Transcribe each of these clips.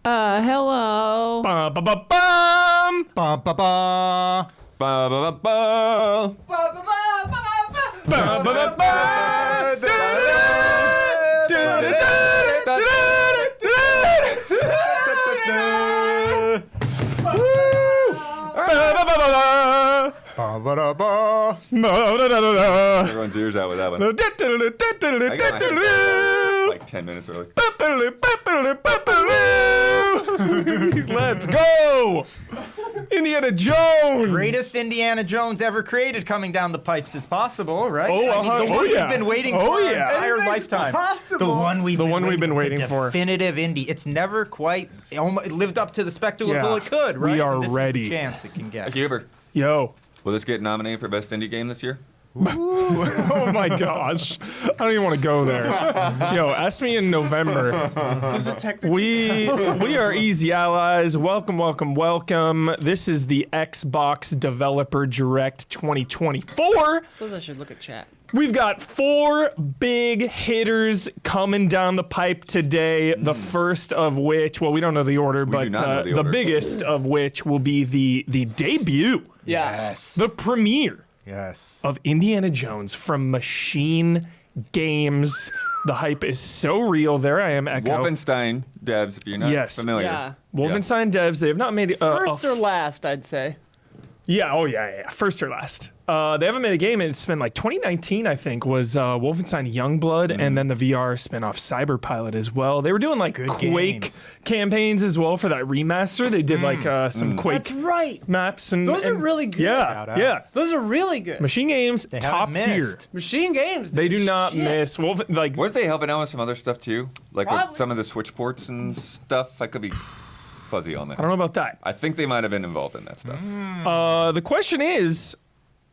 Hello. Bum, ba, ba, bum. Bum, ba, ba. Ba, ba, ba, ba. Ba, ba, ba, ba. Everyone's ears out with that one. I got my head like 10 minutes early. Let's go! Indiana Jones! Greatest Indiana Jones ever created coming down the pipes is possible, right? Oh, I mean, the one yeah. we've been waiting for our entire lifetime. The one we've been waiting for. Definitive indie. It's never quite lived up to the spectacle it could, right? We are and this ready. Is the chance it can get. Huber, Yo. will this get nominated for Best Indie Game this year? Oh my gosh. I don't even want to go there. Yo, ask me in November. We are easy allies. Welcome, welcome, welcome. This is the Xbox Developer Direct 2024. I suppose I should look at chat. We've got 4 big hitters coming down the pipe today. The first of which, well, we don't know the order, but do not know the the order. biggest of which will be the debut, Yes. the premiere Yes. of Indiana Jones from Machine Games. The hype is so real. There I am, Echo. Wolfenstein devs, if you're not Yes. familiar. Yeah. Wolfenstein devs, they have not made First or last, I'd say. Yeah, oh yeah. First or last. They haven't made a game, and it's been like 2019, I think, was Wolfenstein Youngblood, and then the VR spinoff Cyberpilot as well. They were doing like Good Quake games. campaigns as well for that remaster. They did like some Quake That's right. maps, and Those are and- really good. Yeah, Shout out. yeah. Those are really good. Machine Games, They top haven't tier. missed. Machine Games. They do not Shit. miss. Like Weren't they helping out with some other stuff too? Like with Probably. some of the Switch ports and stuff? I could be fuzzy on that. I don't know about that. I think they might have been involved in that stuff. The question is,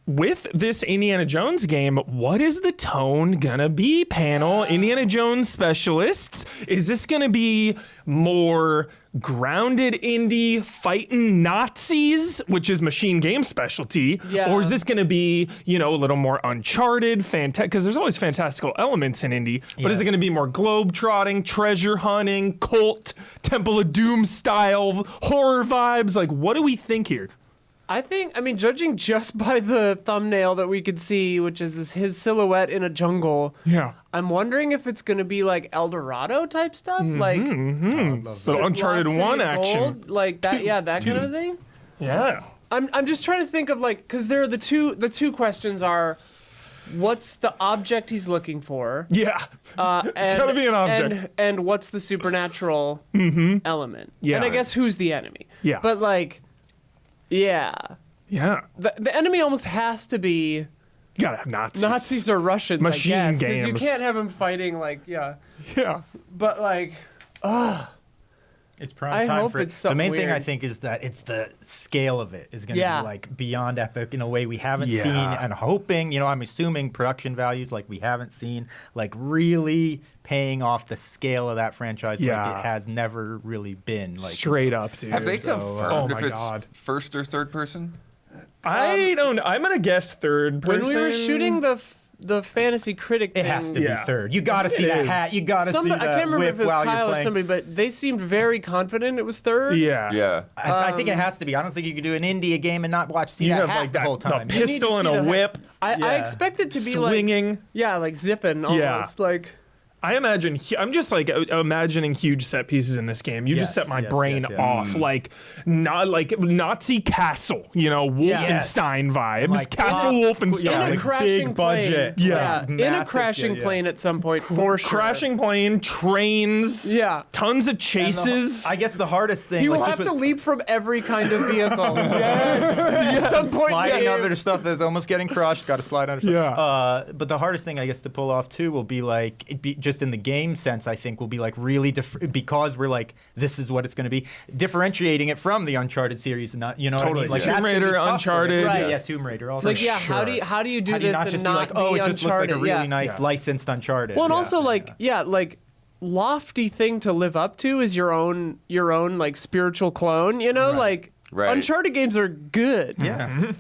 with this Indiana Jones game, what is the tone gonna be, panel? Indiana Jones specialists, is this gonna be more grounded indie fighting Nazis, which is Machine Games specialty, Yeah. or is this gonna be, a little more Uncharted, because there's always fantastical elements in indie, but is it Yes. gonna be more globe-trotting, treasure hunting, cult, Temple of Doom style, horror vibes? Like, what do we think here? I mean, judging just by the thumbnail that we could see, which is his silhouette in a jungle, Yeah. I'm wondering if it's going to be like El Dorado type stuff, like The Uncharted Lost 1 City of action. Gold, like that, yeah, that kind of thing. Yeah. I'm just trying to think of like, because there are the two questions are, what's the object he's looking for? Yeah. It's gotta be an object. And what's the supernatural element? Yeah. And I guess who's the enemy? Yeah. But like, yeah, Yeah. the enemy almost has to be You gotta have Nazis. Nazis or Russians, Machine I guess, because you games. can't have them fighting like, yeah. Yeah. But like, It's prime I time hope for it. it's The something main thing I weird. think is that it's the scale of it is going to Yeah. be like beyond epic in a way we haven't Yeah. seen, and hoping, I'm assuming production values like we haven't seen, like really paying off the scale of that franchise Yeah. like it has never really been. Like Straight up, dude. Have they So, confirmed oh my if it's God. first or third person? I don't know. I'm gonna guess third when person. we were shooting the fantasy critic It thing, has to Yeah. be third. You got to see It that is. hat. You got to see that I can't remember whip if it was while you're Kyle or playing. somebody, but they seemed very confident it was third. Yeah. Yeah. I think it has to be. I don't think you could do an India game and not see You that have hat like the that whole time. the pistol You and need to a see the whip I Yeah. expect it to be swinging. like, yeah, like zipping almost, like. I imagine. I'm just like imagining huge set pieces in this game. You just set Yes, my yes, brain yes, yes. off, like not like Nazi castle. Wolfenstein vibes. Like Castle top- Wolfenstein. yeah, in a like crashing big budget. plane. Yeah. In a Massive, crashing yeah. plane at some point, for sure. Crashing plane, trains. Yeah. Tons of chases. I guess the hardest thing. He will like, have just to with leap from every kind of vehicle. At some point, sliding yeah. under stuff that's almost getting crushed. Got to slide under stuff. Yeah. But the hardest thing, I guess, to pull off too will be like, just in the game sense, I think will be like really because we're like, this is what it's going to be, differentiating it from the Uncharted series, and not, what I Totally. mean? Like Tomb that's gonna be Raider, tough for it. Uncharted. Right. Yeah, Tomb Raider. Also. Like, yeah, Sure. how do you do How do you this not and just not be like, oh, be it just looks like a Uncharted? really Yeah. nice Yeah. licensed Uncharted. Well, and Yeah. also like, yeah, like lofty thing to live up to is your own like spiritual clone. Like Right. Uncharted games are good. Yeah.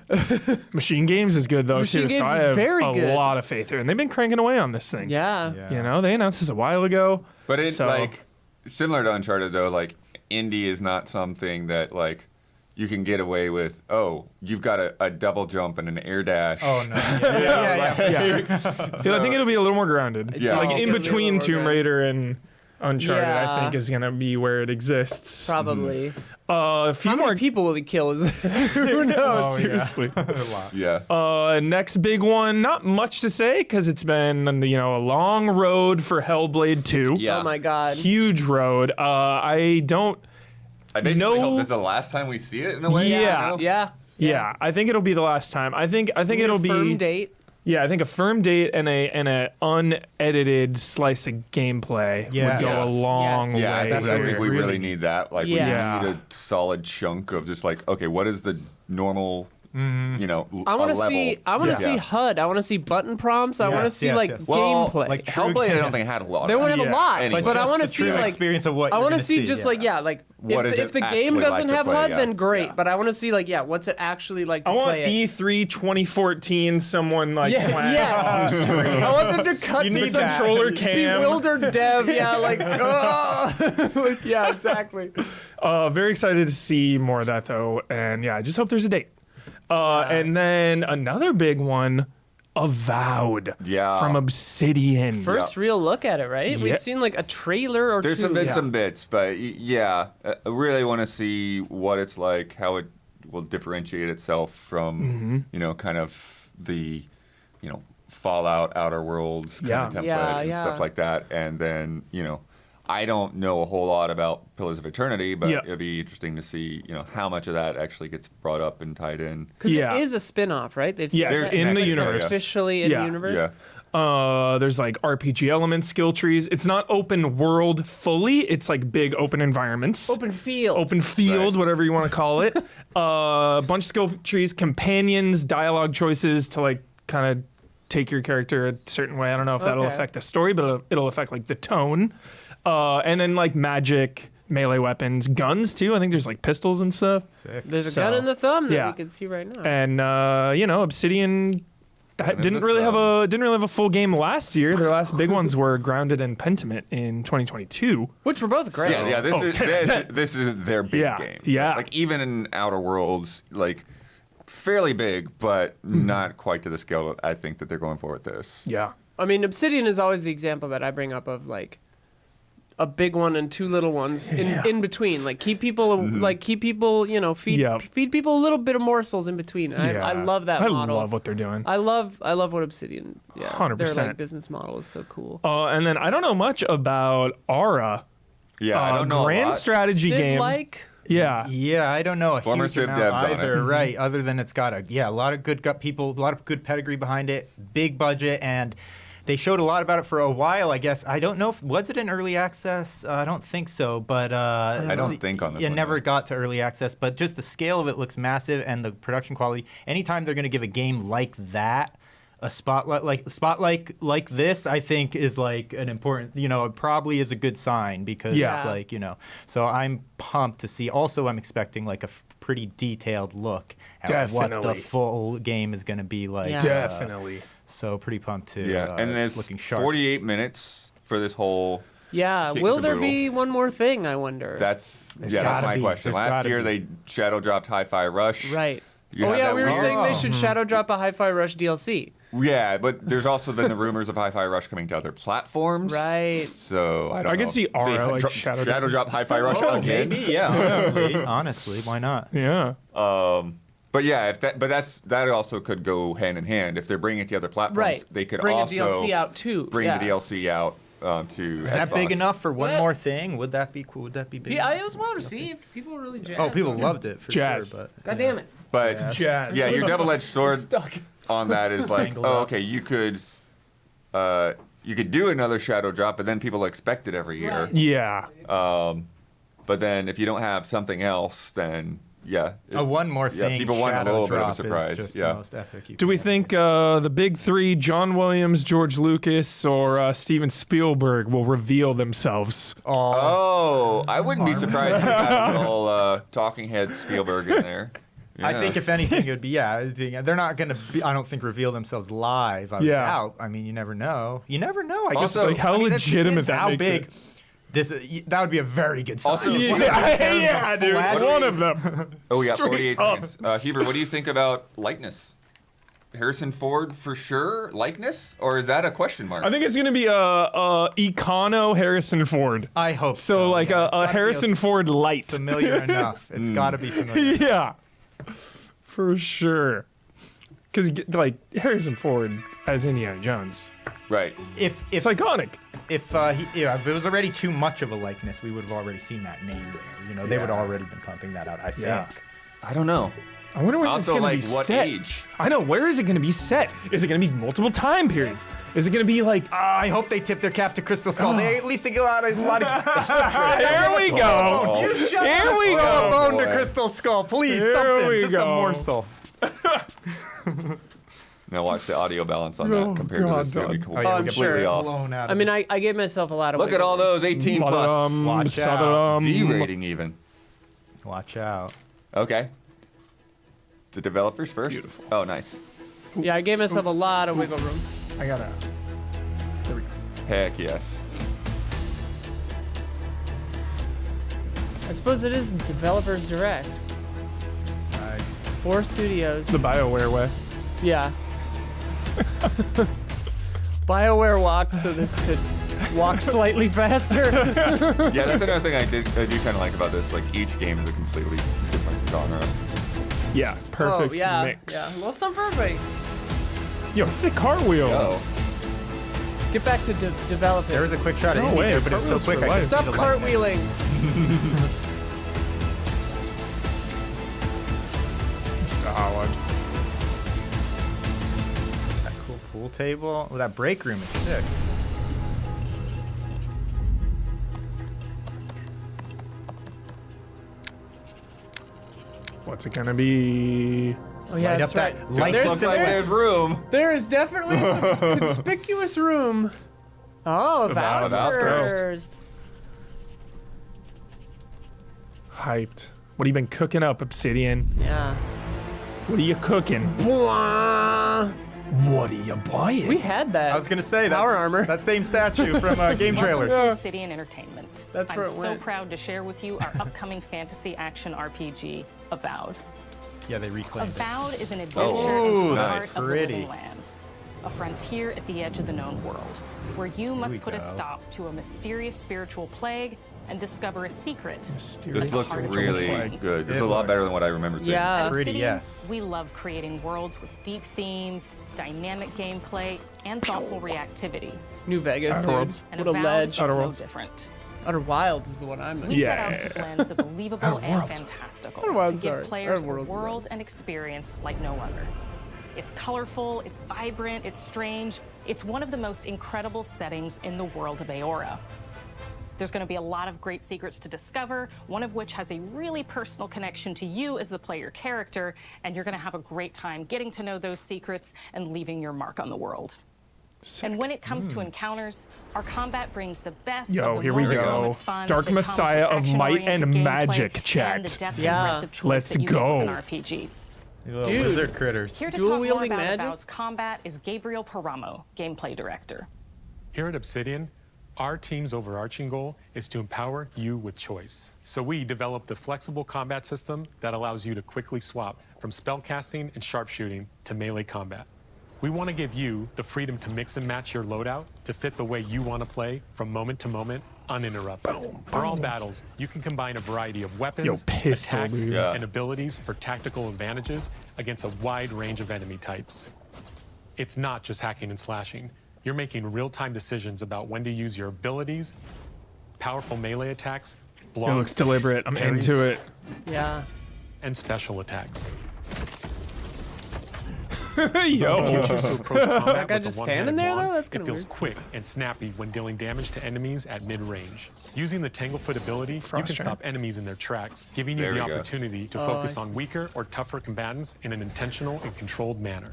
Machine Games is good though Machine too. Games so I is have very a good. lot of faith here, and they've been cranking away on this thing. Yeah. Yeah. They announced this a while ago. But it So- like similar to Uncharted though, like indie is not something that like you can get away with. Oh, you've got a double jump and an air dash. Oh no. Yeah. I think it'll be a little more grounded. Yeah. Like in It'll be a between little Tomb more Raider and Uncharted, I Yeah. think is gonna be where it exists. Probably. A few How more. many people will he kill? Who knows? Oh, yeah. Seriously. A lot. Yeah. Next big one, not much to say because it's been a long road for Hellblade 2. Yeah. Oh my god. Huge road. I don't. I basically No- hope this is the last time we see it in a way. Yeah. you know? Yeah. Yeah, I think it'll be the last time. I think Need it'll a be. firm date. Yeah, I think a firm date and a unedited slice of gameplay Yeah. would go a Yes. long Yes. way. Yeah, I think here. we Really really need that. Like, Yeah. we need a solid chunk of just like, okay, what is the normal, you know, I want a to see. level? I want to Yeah. see HUD. I want to see button prompts. I want to Yes, see yes, like yes. Well, gameplay. like Hellblade, I don't think had a lot. they of won't that. have a Yeah. lot, Anyway. but I just want to the see true like. experience of what I you're want to gonna see just like like What is if it the game actually doesn't like to have play, HUD, yeah. then great. Yeah. But I want to see like what's it actually like to I want play it. E3 2014. Someone like playing Yes. I want them to cut You to need some controller cam. bewildered dev. Yeah, like, like yeah, exactly. Very excited to see more of that though, and yeah, I just hope there's a date. And then another big one, Avowed. Yeah. From Obsidian. First real look at it, right? Yeah. We've seen like a trailer or There's two. some bits, but yeah, I really want to see what it's like, how it will differentiate itself from, you know, kind of the, you know, Fallout, Outer Worlds kind of template Yeah, and yeah. stuff like that. And then, you know, I don't know a whole lot about Pillars of Eternity, but Yeah. it'd be interesting to see, you know, how much of that actually gets brought up and tied in. Because Yeah. it is a spin-off, right? They've Yeah, said it's that in the like, universe. officially in Yeah. the universe. Yeah. There's like RPG elements, skill trees. It's not open world fully. It's like big open environments. Open field. Open field, Right. whatever you want to call it. A bunch of skill trees, companions, dialogue choices to like kind of take your character a certain way. I don't know if that'll Okay. affect the story, but it'll affect like the tone. And then like magic, melee weapons, guns too. I think there's like pistols and stuff. There's a So, gun in the thumb that yeah. we can see right now. And you know, Obsidian in didn't the really have thumb. a full game last year. Their last big ones were Grounded and Pentiment in 2022. Which were both great. Yeah, this, Oh, is, 10 this, 10. this is their big Yeah, game. yeah. Like even in Outer Worlds, like fairly big, but not quite to the scale that I think that they're going for with this. Yeah. I mean, Obsidian is always the example that I bring up of like a big one and two little ones in between. Like keep people you know feed Yep. feed people a little bit of morsels in between. And I love that model. I love what they're doing. I love what Obsidian. Yeah, 100%. Their like business model is so cool. And then I don't know much about Aura. Yeah, I don't know. a Grand lot. strategy game. Civ-like. Yeah. Yeah, I don't know a Former huge Civ amount devs on it. either. Right, other than it's got a lot of good people, a lot of good pedigree behind it, big budget, and they showed a lot about it for a while. I guess I don't know if was it in early access. I don't think so, but I don't think on this it one, never no. got to early access. But just the scale of it looks massive, and the production quality. Anytime they're going to give a game like that a spotlight like this, I think is like an important, you know, it probably is a good sign because Yeah. it's like, you know, so I'm pumped to see. Also, I'm expecting like a pretty detailed look at what the Definitely. full game is going to be like. Yeah. Definitely. So pretty pumped too. Yeah, and it's it's looking sharp. 48 minutes for this whole. Yeah. Kick Will the there boodle. be one more thing? I wonder. That's There's that's gotta my be. question. There's Last gotta year be. they shadow dropped Hi-Fi Rush. right. You Oh have yeah, that we were weird- saying they should shadow drop a Hi-Fi Rush DLC. Yeah, but there's also been the rumors of Hi-Fi Rush coming to other platforms. Right. So I don't I could know. see Aura, They like, dro- shadow drop Hi-Fi Rush Oh, again. maybe, yeah. Honestly, why not? Yeah. But yeah, that also could go hand in hand. If they're bringing it to other platforms, Right. they could Bring also a DLC out too. bring yeah. the DLC out to Is that big Xbox. enough for one Yeah. more thing? Would that be cool? Would that be big? Yeah, enough? it was well received. People were really jazzed. Oh, people on it. loved it for Jazz. sure. But God damn it. But Jazz. yeah, your double-edged sword Stuck. on that is like, Tangled oh, up. okay, you could do another shadow drop, but then people expect it every year. Right. Yeah. But then if you don't have something else, then yeah. one more Yeah, thing. people want a shadow little bit of a drop surprise, Is just yeah. the most epic you Do can we have. think the big three, John Williams, George Lucas, or Steven Spielberg, will reveal themselves? Oh, I wouldn't be surprised if you got a little talking head Spielberg in there. I Yeah. think if anything, it would be I think they're not going to be. I don't think reveal themselves live. I Yeah. doubt. I mean, you never know. You never know. I guess Also, like, how it legitimate depends that how makes big. it. that would be a very good sign. Also, Yeah, dude, flat one of them. Oh, we got 48 up. seconds. Huber, what do you think about likeness? Harrison Ford for sure, likeness? Or is that a question mark? I think it's gonna be a Econo Harrison Ford. I hope So like yeah. It's a gotta be Harrison Ford light. familiar enough. It's got to be familiar. Yeah, for sure. Because like Harrison Ford as Indiana Jones, Right. If it's iconic. if it was already too much of a likeness, we would have already seen that name there. You know, they would have already been pumping that out. I think. Yeah. I don't know. I wonder where it's Also, gonna like, be what set. age? I know. Where is it gonna be set? Is it gonna be multiple time periods? Is it gonna be like? I hope they tip their cap to Crystal Skull. They at least they get a lot of. Here we go. Oh. Here we Throw a go. bone to boy. Crystal Skull, please. Here Something, we just go. a morsel. Now watch the audio balance on Oh, that compared to God, this. It'll be God. cool. Oh, yeah, I'm we sure. completely off. Blown out. I mean, I gave myself a lot of. Look at all those 18 plus. Watch out. Z rating even. Watch out. Okay. The developers first? Beautiful. Oh, nice. Yeah, I gave myself a lot of wiggle room. I gotta. There we go. Heck yes. I suppose it is Developers Direct. Nice. 4 studios. The BioWare way. Yeah. BioWare walked so this could walk slightly faster. Yeah, that's another thing I do kind of like about this. Like, each game is a completely different genre. Yeah, perfect oh, yeah, mix. Yeah. Well, some for everybody. Yo, sick cartwheel. Oh. Get back to developing. There was a quick shot No of Indy way, there, but it was so cartwheels quick. for I life. just Stop cartwheeling. Solid. That cool pool table. Oh, that break room is sick. What's it gonna be? Oh yeah, Light that's up right. that light There's- Looks like there's- there's room. There is definitely some conspicuous room. Oh, Avowed Avowed first. Hyped. What have you been cooking up, Obsidian? Yeah. What are you cooking? Blah. What are you buying? We had that. I was gonna say that. Power armor. That same statue from game trailers. Welcome to Obsidian Entertainment. That's I'm where it so went. proud to share with you our upcoming fantasy action RPG, Avowed. Yeah, they reclaimed it. Avowed is an adventure Oh, into the nice. heart of the Pretty. living lands, a frontier at the edge of the known world, where you must we put a go. stop to a mysterious spiritual plague and discover a secret. Mysterious. This looks Heart of really Hellblade. good. This is It a lot better looks- than what I remember seeing. Yeah. At Pretty, Obsidian, yes. we love creating worlds with deep themes, dynamic gameplay, and thoughtful reactivity. New Vegas, Outer dude. Worlds. And What a Avowed ledge. is Outer no Worlds. different. Outer Wilds is the one I'm in. We set Yeah. out to blend the believable Outer and Worlds. fantastical Outer Worlds, to give sorry. players Outer a Worlds is world and experience like no other. It's colorful, it's vibrant, it's strange. It's one of the most incredible settings in the world of Aora. There's going to be a lot of great secrets to discover, one of which has a really personal connection to you as the player character, and you're going to have a great time getting to know those secrets and leaving your mark on the world. Sick. And when it comes to encounters, our combat brings the best Yo, of the here we moment-to-moment go. fun Dark that comes with Messiah of Might and action-oriented Magic gameplay chat. and the depth Yeah. and breadth of choice Let's that you get go. with an RPG. Little Dude. lizard critters. Here to talk more Dual-wielding about magic? Avowed's combat is Gabriel Paramo, gameplay director. Here at Obsidian, our team's overarching goal is to empower you with choice. So we developed a flexible combat system that allows you to quickly swap from spellcasting and sharpshooting to melee combat. We want to give you the freedom to mix and match your loadout to fit the way you want to play from moment to moment, uninterrupted. For all battles, you can combine a variety of weapons, Yo, pistol, attacks, dude. Yeah. and abilities for tactical advantages against a wide range of enemy types. It's not just hacking and slashing. You're making real-time decisions about when to use your abilities, powerful melee attacks, It blocks, looks deliberate. I'm parries, into it. Yeah. and special attacks. Yo. Choose to approach combat That guy with a just one-handed standing there, wand, though? That's kinda It feels weird. quick and snappy when dealing damage to enemies at mid-range. Using the Tanglefoot ability, you Frost can Giant. stop enemies in their tracks, giving you There the we go. opportunity to Oh, focus I on see. weaker or tougher combatants in an intentional and controlled manner.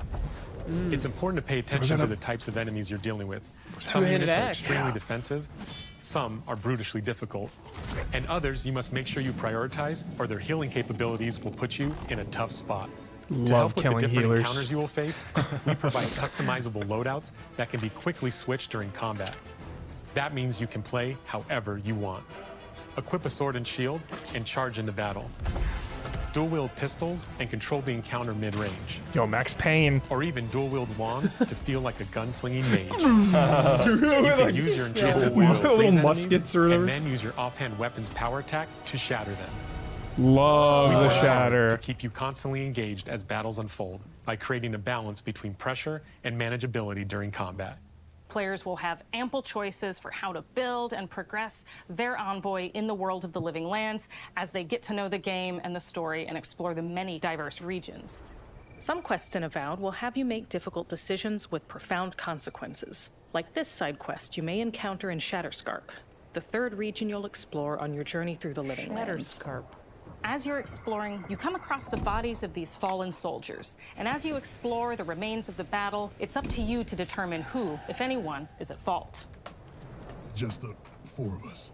It's important to pay that attention to a- the types of enemies you're dealing with. Some Two-handed units are axe. extremely defensive, some are brutishly difficult, and others you must make sure you prioritize, or their healing capabilities will put you in a tough spot. To Love help with the killing different healers. encounters you will face, we provide customizable loadouts that can be quickly switched during combat. That means you can play however you want. Equip a sword and shield and charge into battle. Dual-wield pistols and control the encounter mid-range. Yo, Max Payne. Or even dual-wield wands to feel like a gunslinging mage. You can use your dual-wield Little muskets or whatever. and then use your offhand weapons power attack to shatter them. Love the To shatter. keep you constantly engaged as battles unfold by creating a balance between pressure and manageability during combat. Players will have ample choices for how to build and progress their envoy in the world of the living lands as they get to know the game and the story and explore the many diverse regions. Some quests in Avowed will have you make difficult decisions with profound consequences, like this side quest you may encounter in Shatterscarp, the third region you'll explore on your journey through the living lands. Shatterscarp. As you're exploring, you come across the bodies of these fallen soldiers. And as you explore the remains of the battle, it's up to you to determine who, if anyone, is at fault. Just the four of us.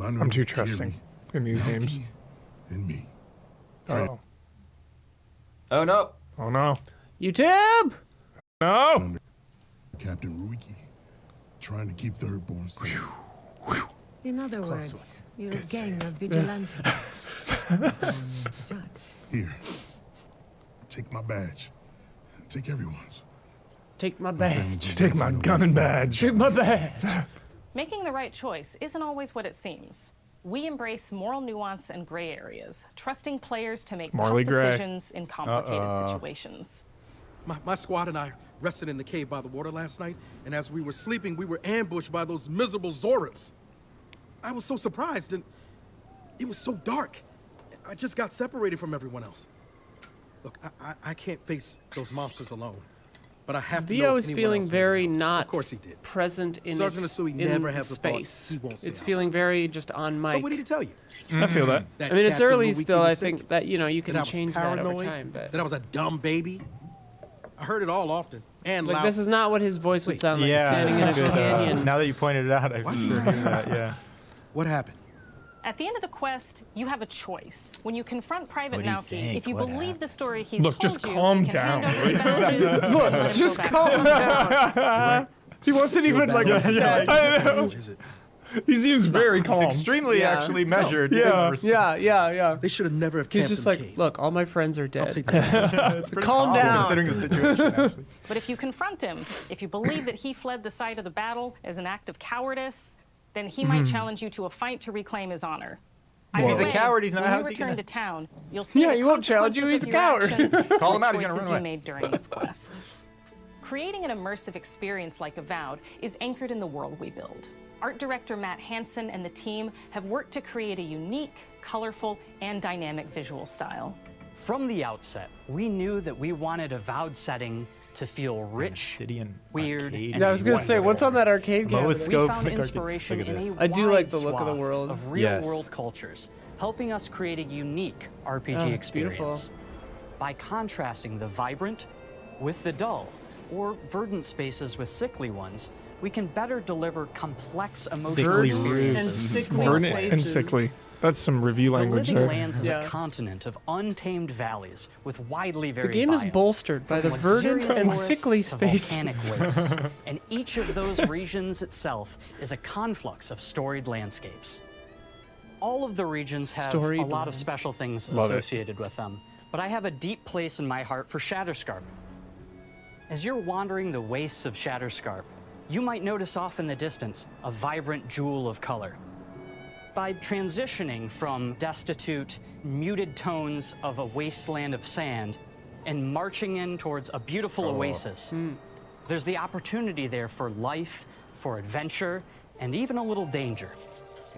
I'm too trusting in these games. And me. Oh. Oh no. Oh no. YouTube! No! Captain Ruiki. Trying to keep Thirdborn safe. In other words, you're a gang of vigilantes. Don't need to judge. Here. Take my badge. Take everyone's. Take my badge. Take my gun and badge. Take my badge. Making the right choice isn't always what it seems. We embrace moral nuance and gray areas, trusting players to make Morally tough gray. decisions in complicated situations. My squad and I rested in the cave by the water last night, and as we were sleeping, we were ambushed by those miserable Zorips. I was so surprised, and it was so dark. I just got separated from everyone else. Look, I can't face those monsters alone, but I have to know VO if is anyone feeling else very will. not Of course he did. present in Sergeant its Asui in never has a thought space. he won't say It's out feeling loud. very just on mic. So what did he tell you? I feel that. That I mean, it's Captain early Ruiki still. was I sick? think that you That I was change that over paranoid? time. But That I was a dumb baby? I heard it all often and like loud. this is not what his voice would Wait. sound like Yeah, standing in a that's good. canyon. Now that you pointed it out, I Why is just he heard that. Yeah. What happened? At the end of the quest, you have a choice. When you confront Private What do you Naoki, think? if you What believe happened? the story he's Look, told just you, calm you can hand down. over the badges and let him go Just back calm to down. He wasn't even like upset. I know. Is it? He seems very calm. Extremely Yeah. actually measured. Yeah. Yeah. They should have never have camped He's just in like, the cave. look, all my friends are I'll dead. take that. Calm down. Considering the situation, actually. But if you confront him, if you believe that he fled the site of the battle as an act of cowardice, then he might challenge you to a fight to reclaim his honor. If he's a Either way, coward, he's not- when you how's he return gonna- to town, you'll see Yeah, the he won't challenge you, consequences he's a of your coward. actions Call and him out, he's gonna choices run you away. made during this quest. Creating an immersive experience like Avowed is anchored in the world we build. Art director Matt Hansen and the team have worked to create a unique, colorful, and dynamic visual style. From the outset, we knew that we wanted Avowed setting to feel rich, Obsidian weird, arcade. and Yeah, I was gonna say, wonderful. what's on that arcade cabinet? Lowest We scope found in the arcade. inspiration Look at in this. a I do wide like the look of the swath world. of Yes. real-world cultures, helping us create a unique RPG Oh, it's beautiful. experience. By contrasting the vibrant with the dull, or verdant spaces with sickly ones, we can better deliver complex emotional Sickly experiences. and sickly Verdant and places. sickly. That's some review The language Living there. Lands is Yeah. a continent of untamed valleys with widely The varied game is biomes, bolstered by from the verdant luxuriant and forests sickly to spaces. volcanic wastes. And each of those regions itself is a conflux of storied landscapes. All of the regions have Storied a lot of lands. special things Love it. associated with them, but I have a deep place in my heart for Shatterscarp. As you're wandering the wastes of Shatterscarp, you might notice off in the distance a vibrant jewel of color. By transitioning from destitute, muted tones of a wasteland of sand and marching in towards a beautiful oasis, there's the opportunity there for life, for adventure, and even a little danger.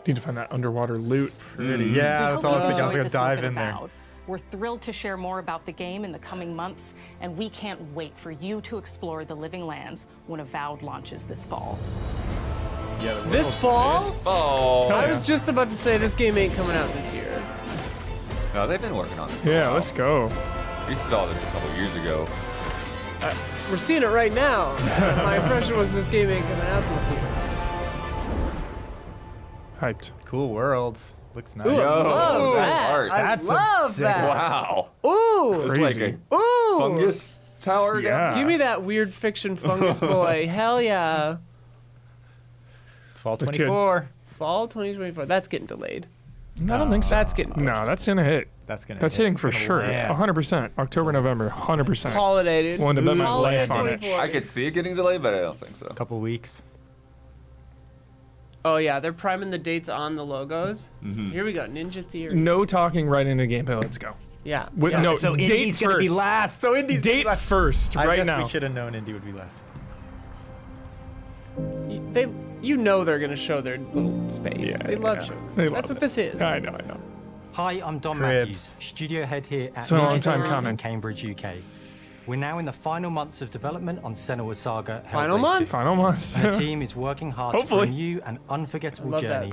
Need to find that underwater loot. Pretty. Yeah, that's all I was thinking. I was enjoyed gonna this dive look at in there. Avowed. We're thrilled to share more about the game in the coming months, and we can't wait for you to explore the Living Lands when Avowed launches this fall. This fall? Oh. I was just about to say this game ain't coming out this year. No, they've been working on it. Yeah, let's go. We saw this a couple years ago. We're seeing it right now. My impression was this game ain't coming out this year. Hyped. Cool worlds. Looks nice. Ooh, I love that. art. I That's some love sick- that. Wow. Ooh, It's Crazy. like a ooh. fungus tower down Yeah. Give me that weird fiction fungus boy. Hell yeah. Fall Looks good. 24. Fall 2024. That's getting delayed. I don't think so. That's getting No, that's gonna hit. That's hitting for sure. land. 100%. October, November. 100%. holiday, dude. Willing to bet my Holiday life on it. 24. I could see it getting delayed, but I don't think so. A couple weeks. Oh yeah, they're priming the dates on the logos. Here we go, Ninja Theory. No talking right into gameplay. Let's go. Yeah. No, so date Indy's gonna be first. last. So Indy's Date last. first, I right guess now. we should have known Indy would be last. You know they're gonna show their little space. Yeah, they love yeah. showing. They That's love what it. this is. I know. Hi, I'm Don Cribs. Matthews, studio head here at It's been a long Ninja time Theory coming. in Cambridge, UK. We're now in the final months of development on Senua Saga Final Hellblade months? 2. Final months. And the team is working hard for Hopefully. a new and unforgettable love that journey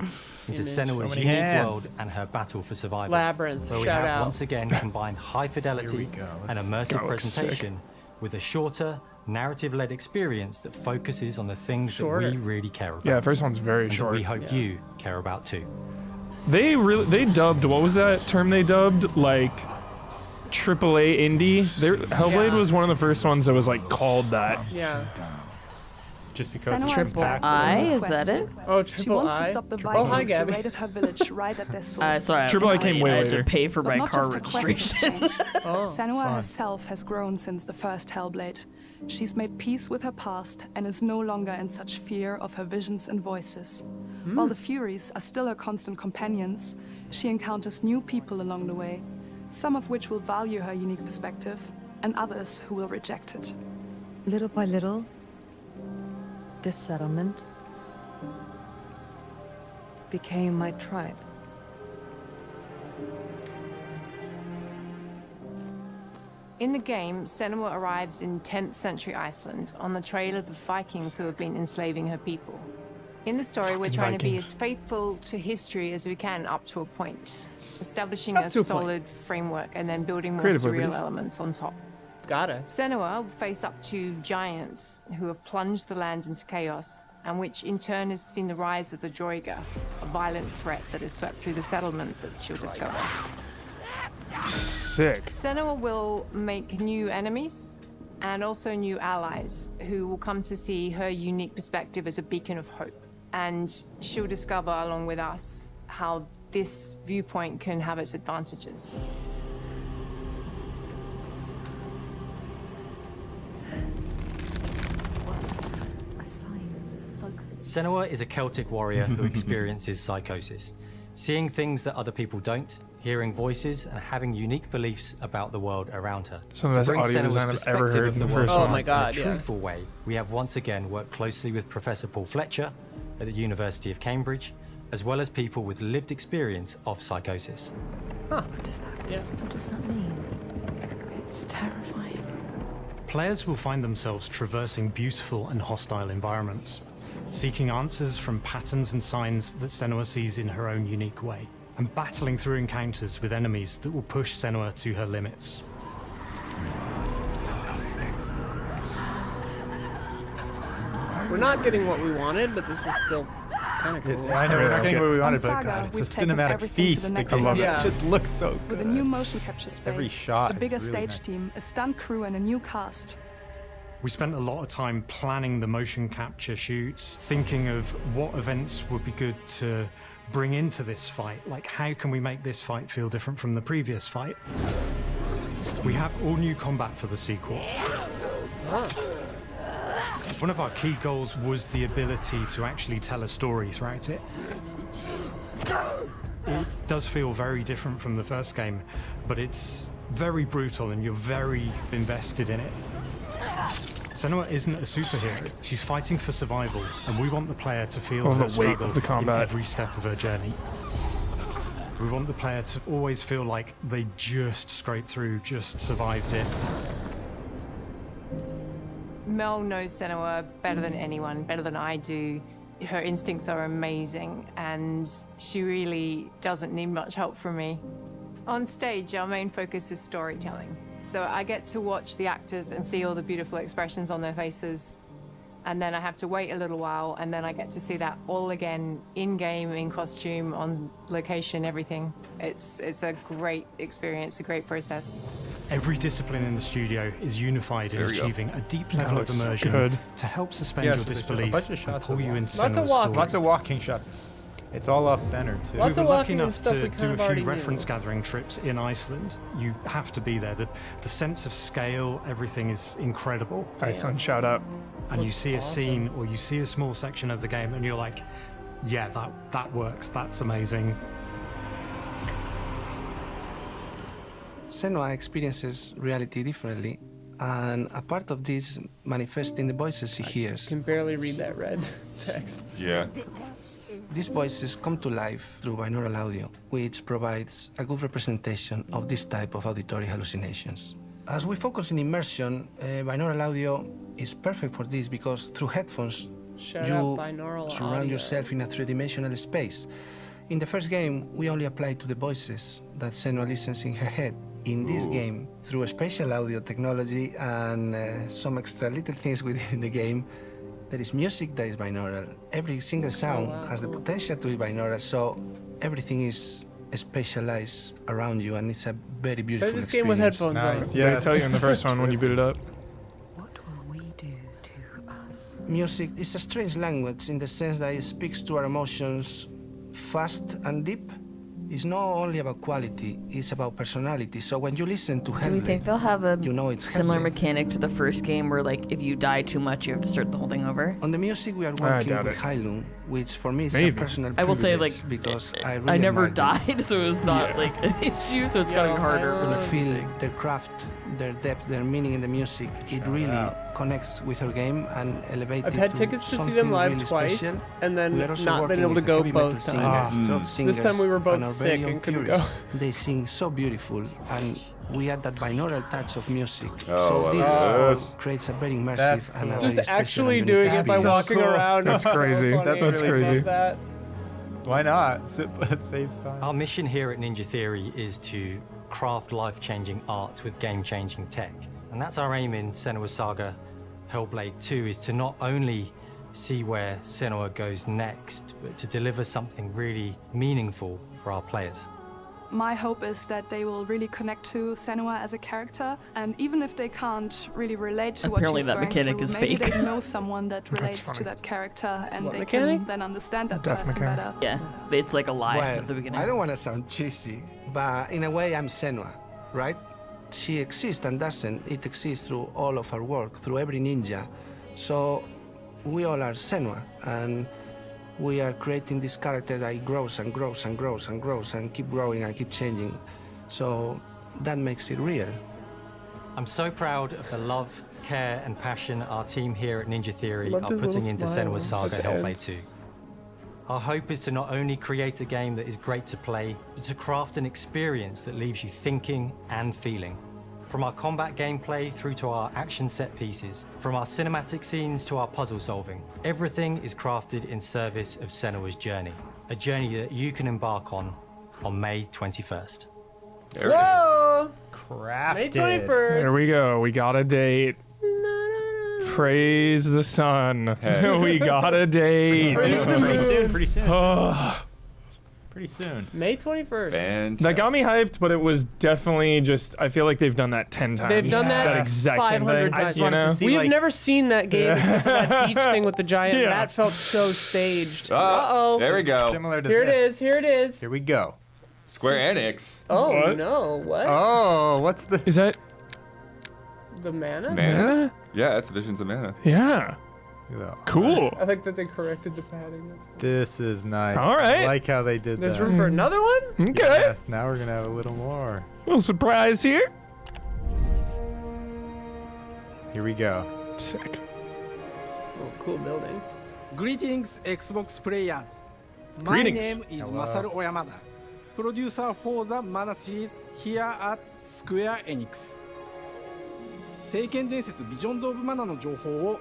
into image. Senua's So many unique hands. world and her battle for survival. Labyrinth, where we shout have out. once again combined high fidelity go. and Let's immersive go. Looks sick. presentation with a shorter, narrative-led experience that focuses on the things Shorter. that we really care about. Yeah, the first one's very and that short. we hope you care about too. They dubbed, what was that term they dubbed? Like AAA indie. Hellblade Yeah. was one of the first ones that was like called that. Yeah. Just because Senua it's is packed. back. Is that it? Oh, She triple wants I. to stop the Oh, hi, Vikings who Gabby. raided her village right at their source. Sorry, Triple I came way I had later. to pay for But my not car just her quest has registration. changed. Oh, Senua herself has grown since the first Hellblade. She's made peace with her past and is no longer in such fear of her visions and voices. While the Furies are still her constant companions, she encounters new people along the way, some of which will value her unique perspective, and others who will reject it. Little by little, this settlement became my tribe. In the game, Senua arrives in 10th century Iceland on the trail of the Vikings who have been enslaving her people. In the story, we're Fucking trying to be Vikings. as faithful to history as we can up to a point, establishing Up a to a point. solid framework and then building more Creative surreal liberties. elements on top. Gotta. Senua will face up to giants who have plunged the land into chaos, and which in turn has seen the rise of the Droiga, a violent threat that has swept through the settlements that she'll discover. Sick. Senua will make new enemies and also new allies who will come to see her unique perspective as a beacon of hope. And she'll discover, along with us, how this viewpoint can have its advantages. Senua is a Celtic warrior who experiences psychosis, seeing things that other people don't, hearing voices, and having unique beliefs about the world around her. Some of the best To bring audio Senua's design I've ever perspective heard of in the the first world Oh one. my God, in a yeah. truthful way, we have once again worked closely with Professor Paul Fletcher at the University of Cambridge, as well as people with lived experience of psychosis. What does that mean? It's terrifying. Players will find themselves traversing beautiful and hostile environments, seeking answers from patterns and signs that Senua sees in her own unique way, and battling through encounters with enemies that will push Senua to her limits. We're not getting what we wanted, but this is still kind of cool. I know we're not getting what we wanted, On but Saga, God, it's a we've taken cinematic everything to feast. the The next game level. Yeah. just looks so good. With a new motion capture space, Every shot a is bigger really stage nice. team, a stunt crew, and a new cast. We spent a lot of time planning the motion capture shoots, thinking of what events would be good to bring into this fight. Like, how can we make this fight feel different from the previous fight? We have all new combat for the sequel. One of our key goals was the ability to actually tell a story throughout it. It does feel very different from the first game, but it's very brutal and you're very invested in it. Senua isn't a superhero. She's fighting for survival, and we want the player to feel Well, her the weight struggle of the in combat. every step of her journey. We want the player to always feel like they just scraped through, just survived it. Mel knows Senua better than anyone, better than I do. Her instincts are amazing, and she really doesn't need much help from me. On stage, our main focus is storytelling. So I get to watch the actors and see all the beautiful expressions on their faces. And then I have to wait a little while, and then I get to see that all again, in-game, in costume, on location, everything. It's a great experience, a great process. Every discipline in the studio is unified in There we go. achieving a deep level of looks so immersion good. to help suspend Yeah, your so they show a disbelief bunch of and shots pull of you walking. into Lots of Senua's walking. story. Lots of walking shots. It's all off center too. Lots We of were lucky walking and enough stuff to we do kind of a already few knew. reference gathering trips in Iceland. You have to be there. The sense of scale, everything is incredible. Iceland, shout out. And you Looks see a awesome. scene or you see a small section of the game and you're like, yeah, that works. That's amazing. Senua experiences reality differently, and a part of this manifests in the voices he hears. Can barely read that red text. Yeah. These voices come to life through binaural audio, which provides a good representation of this type of auditory hallucinations. As we focus in immersion, binaural audio is perfect for this because through headphones, Shut you up, binaural surround audio. yourself in a three-dimensional space. In the first game, we only applied to the voices that Senua listens in her head. In this game, through a spatial audio technology and some extra little things within the game, there is music that is binaural. Every single sound has the potential to be binaural, so everything is spatialized around you, and it's a very beautiful Play this game with experience. headphones on. They tell you in the first one when you boot it up. Music is a strange language in the sense that it speaks to our emotions fast and deep. It's not only about quality, it's about personality. So when you listen to Do we think Hellblade, they'll have a you know it's similar Hellblade. mechanic to the first game where, like, if you die too much, you have to start the whole thing over? On the music, we are I working doubt with it. Heilung, which for me is Maybe. a personal I will say, privilege like, because I I really never admire them. died, so it's not like an issue, so it's Yo, gotten harder for I the Feel their craft, their depth, their meaning in the music. It really connects with her game and elevates I've it had to tickets to see something them live really twice, special. and then We are also not been working able to with go heavy metal both singers, times. throat This time we were singers, both and our sick very own and couldn't Curious. go. They sing so beautiful, and we add that binaural touch of music. Oh, so I this love this. creates a very immersive That's and a cool. very Just special actually and unique doing it by experience. walking cool. around. That's is so crazy. funny. That's That's really crazy. Love that. Why not? That saves time. Our mission here at Ninja Theory is to craft life-changing art with game-changing tech. And that's our aim in Senua Saga Hellblade 2, is to not only see where Senua goes next, but to deliver something really meaningful for our players. My hope is that they will really connect to Senua as a character, and even if they can't really relate to what Apparently she's that going mechanic through, is maybe fake. they know someone that relates to funny. that character, and What they mechanic? can then understand that Death person mechanic. better. Yeah, it's like a lie Well, at the beginning. I don't want to sound cheesy, but in a way, I'm Senua, right? She exists and doesn't. It exists through all of our work, through every ninja. So we all are Senua, and we are creating this character that grows and grows and grows and grows and keep growing and keep changing. So that makes it real. I'm so proud of the love, care, and passion our team here at Ninja Theory Loved are his little putting into smile Senua at Saga the end. Hellblade 2. Our hope is to not only create a game that is great to play, but to craft an experience that leaves you thinking and feeling. From our combat gameplay through to our action set pieces, from our cinematic scenes to our puzzle solving, everything is crafted in service of Senua's journey. A journey that you can embark on May 21st. There it is. Whoa! Crafted. May 21st. There we go. We got a date. Praise the sun. Hey. We got a date. Pretty soon. Pretty soon. Oh, Pretty soon. May 21st. Fantastic. that got me hyped, but it was definitely just. I feel like they've done that 10 times. They've done that exact same 500 thing. times. I just you wanted to know? see, We've like, never seen that game except for that beach thing with the giant. Yeah. That felt so staged. Oh, there we go. similar to Here it this. is. Here it is. Here we go. Square-Enix. Oh What? no! What? Oh, what's the? Is that? The mana? Mana? Yeah, that's Visions of Mana. Yeah. Cool. I think that they corrected the padding. This is nice. All right. I like how they did There's that. room for another one? Okay. Yes, now we're gonna have a little more. Little surprise here. Here we go. Sick. Oh, cool building. Greetings, Xbox players. My Greetings. name is Hello. Masaru Oyamada, producer for the Mana series here at Square-Enix. 聖剣伝説ビジョンズ・オブ・マナの情報を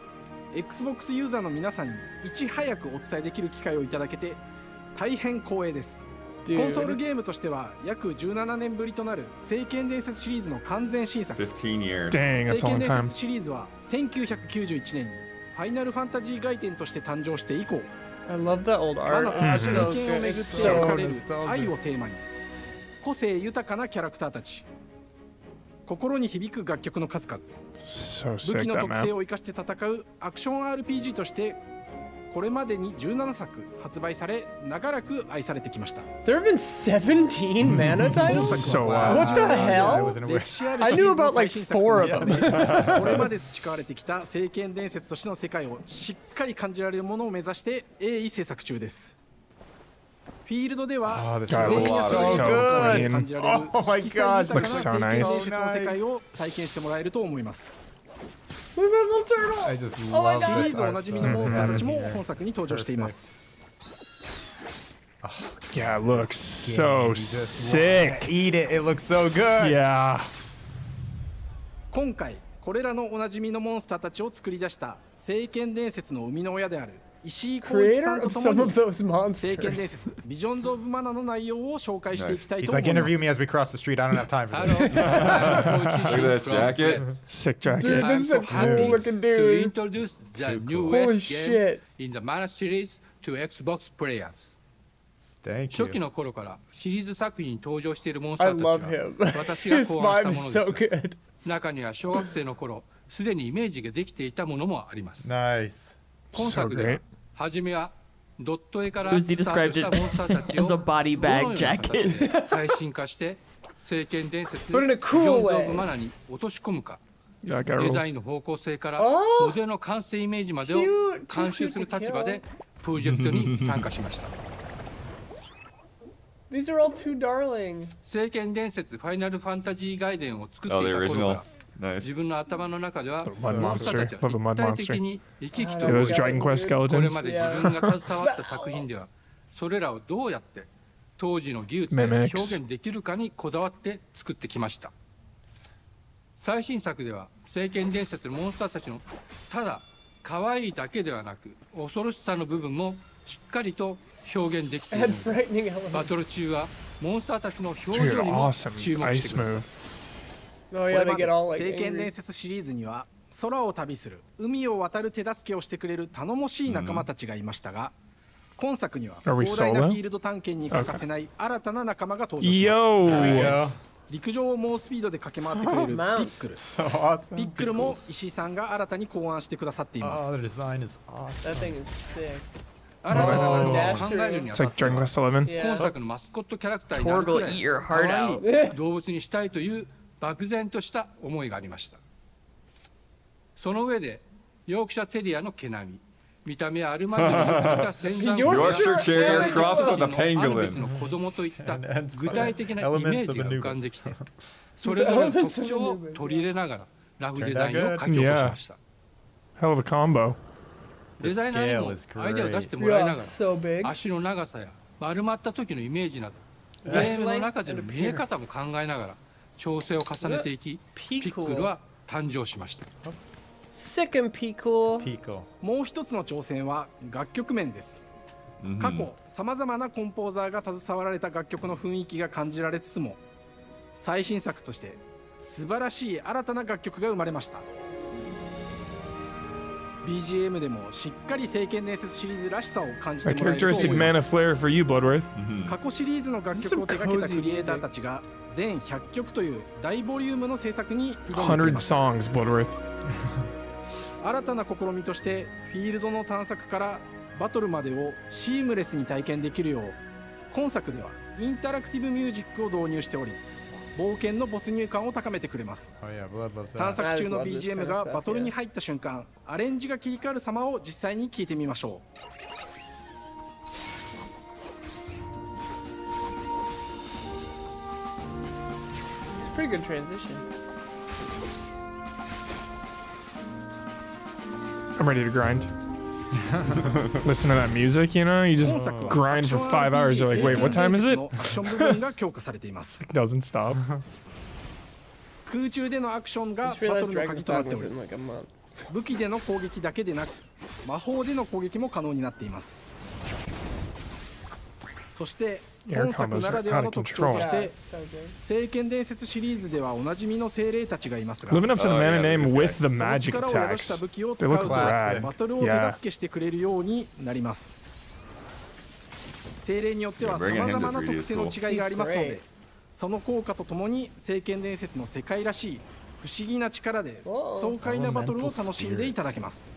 Xbox ユーザーの皆さんにいち早くお伝えできる機会をいただけて大変光栄です。Dude. コンソールゲームとしては約17年ぶりとなる聖剣伝説シリーズの完全新作。 15 years. Dang, that's 聖 a 剣 long 伝 time. 説シリーズは1991年にファイナルファンタジー外伝として誕生して以降、 I love that old マ art. ナと It's 聖 so 剣を good. めぐって So 描かれる nostalgic. 愛をテーマに個性豊かなキャラクターたち心に響く楽曲の数々。 So 武 sick, 器の that 特性 map. を生かして戦うアクション RPG としてこれまでに17作発売され長らく愛されてきました。 There have been 17 mana titles? So What the hell? 歴史ある I シリ knew ーズの about 最 like 新作 4 と of の them. これまで培われてきた聖剣伝説としての世界をしっかり感じられるものを目指して鋭意制作中です。フィールドでは God, looks so clean. 感じられる Oh my 色彩 God, 豊かな looks 聖 so 剣伝 nice. 説の世界を体験してもらえると思います。 I just Oh my love シリー this ズお art なじみのモンスターたちも style. 本作に登場しています。 Yeah, it looks so sick. Eat it. It looks so good. Yeah. 今回これらのおなじみのモンスターたちを作り出した聖剣伝説の生みの親である石井浩一さん Creator と of と some も of に those 聖剣 monsters. 伝説ビジョンズ・オブ・マナの内容を紹介していきたい He's と思 like, いま interview す。 me as we cross the street. I don't have time for this. Look at this jacket. Sick jacket. Dude, this is a cool looking to dude. introduce the Holy newest game shit. in the Mana series to Xbox players. Thank 初期 you. の頃からシリーズ作品に登場しているモンスタ I ー love たちは him. 私が His 考案した vibe も is の so です。 good. 中には小学生の頃すでにイメージができていたものもあります。 Nice. 今 So 作では great. 初めはドット絵から Uzi スタート described した it モンスターたち as a を body どの bag ような形 jacket. で最新化して聖剣伝説 But in a ビジ cool ョンズ・オ way. ブ・マナに落とし込むか Yeah, I got デ rules. ザインの方向性から Oh! モデルの完成イメージまでを Cute. 監修する立場でプロジェクトに参加しました These are all too darling. 聖剣伝説ファイナルファンタジー外伝を作って Oh, い the た頃か original. ら Nice. 自分の頭の中では mud モンスターたち monster. Love a は mud 立体的に生き生きと Yeah, 動 those いて Dragon Quest これ skeletons. まで自分が携わった作品ではそれらをどうやって当時の技術で Mimics. 表現できるかにこだわって作ってきました最新作では聖剣伝説のモンスターたちのただ可愛いだけではなく恐ろしさの部分もしっかりと表現できている And ので frightening バ elements. トル中はモンスターたちの表 Dude, 情にも awesome 注目して ice ください move. Oh こ yeah, れ they まで get all like 聖剣 angry. 伝説シリーズには空を旅する海を渡る手助けをしてくれる頼もしい仲間たちがいましたが、今作には Are we 広大な solo? フィールド探検に欠かせない新たな仲間が登場します。 Yo! 陸上を猛スピードで駆け回ってくれるピックル So awesome. ピックルも石井さんが新たに考案してくださっていま Oh, す the design is awesome. That thing is sick. 新たな仲間を Dash 考えるにあ It's たっ like て Dragon は Quest 11. 今 Yeah. 作のマスコットキャラクターになるく Torgal, ら eat い your 可 heart 愛 out. い動物にしたいという漠然とした思いがありましたその上でヨークシャテリアの毛並み見た目はアルマジロに似た戦山 Yorkshire Terrier crossed with a アヌビス pangolin. の子供といった And ends 具体的なイメージが浮かんできて Elements それぞれの特徴を取り入れながらラフデザインを書き起こしました Hell of a combo. デザイナーに scale も is アイデアを出して great. もらいなが Yeah, so big. ら足の長さや丸まった時のイメージなどゲームの中での見え方も考えながら調整を重ねていきピックルは誕生しました Sick and Pico. Pico. もう一つの挑戦は楽曲面です、過去さまざまなコンポーザーが携わられた楽曲の雰囲気が感じられつつも最新作として素晴らしい新たな楽曲が生まれました BGM でもしっかり聖剣伝説シリーズらしさを感じて A もらえると characteristic 思いま mana す flair for you, Bloodworth. 過去シリーズの楽曲を手掛けたクリエイターたちが全100曲という大ボリュームの制作に挑んでくれ100ました songs, Bloodworth. 新たな試みとしてフィールドの探索からバトルまでをシームレスに体験できるよう今作ではインタラクティブミュージックを導入しており冒険の没入感を高めてくれます Oh yeah, Blood loves 探 that. 索中の BGM がバトルに入った瞬間アレンジが切り替わる様を実際に聞いてみましょう It's a pretty good transition. I'm ready to grind. Listen to that music, you know? You just 本作は grind for 5 hours. You're like, wait, what time is it? アクション部分が強化されています It doesn't stop. 空中でのアクションが Just バト realized ルの Dragon 鍵となっ Dog てお was り in like a month. 武器での攻撃だけでなく魔法での攻撃も可能になっていますそして Air 本作 combos なら are では out の of 特徴と control. して So good. 聖剣伝説シリーズではおなじみの精霊たちがいますが Living up to the Oh, mana yeah, name these with guys. the その magic 力を宿した attacks. 武器を They 使う look と rad. バトルを手 Yeah. 助けしてくれるようになります精霊によっては Yeah, bringing 様 him 々 to な 3D 特 is 性の違いがありますのでその効果とともに聖剣伝説の世界らしい不思議な力で爽快なバトルを楽しんでいただけます。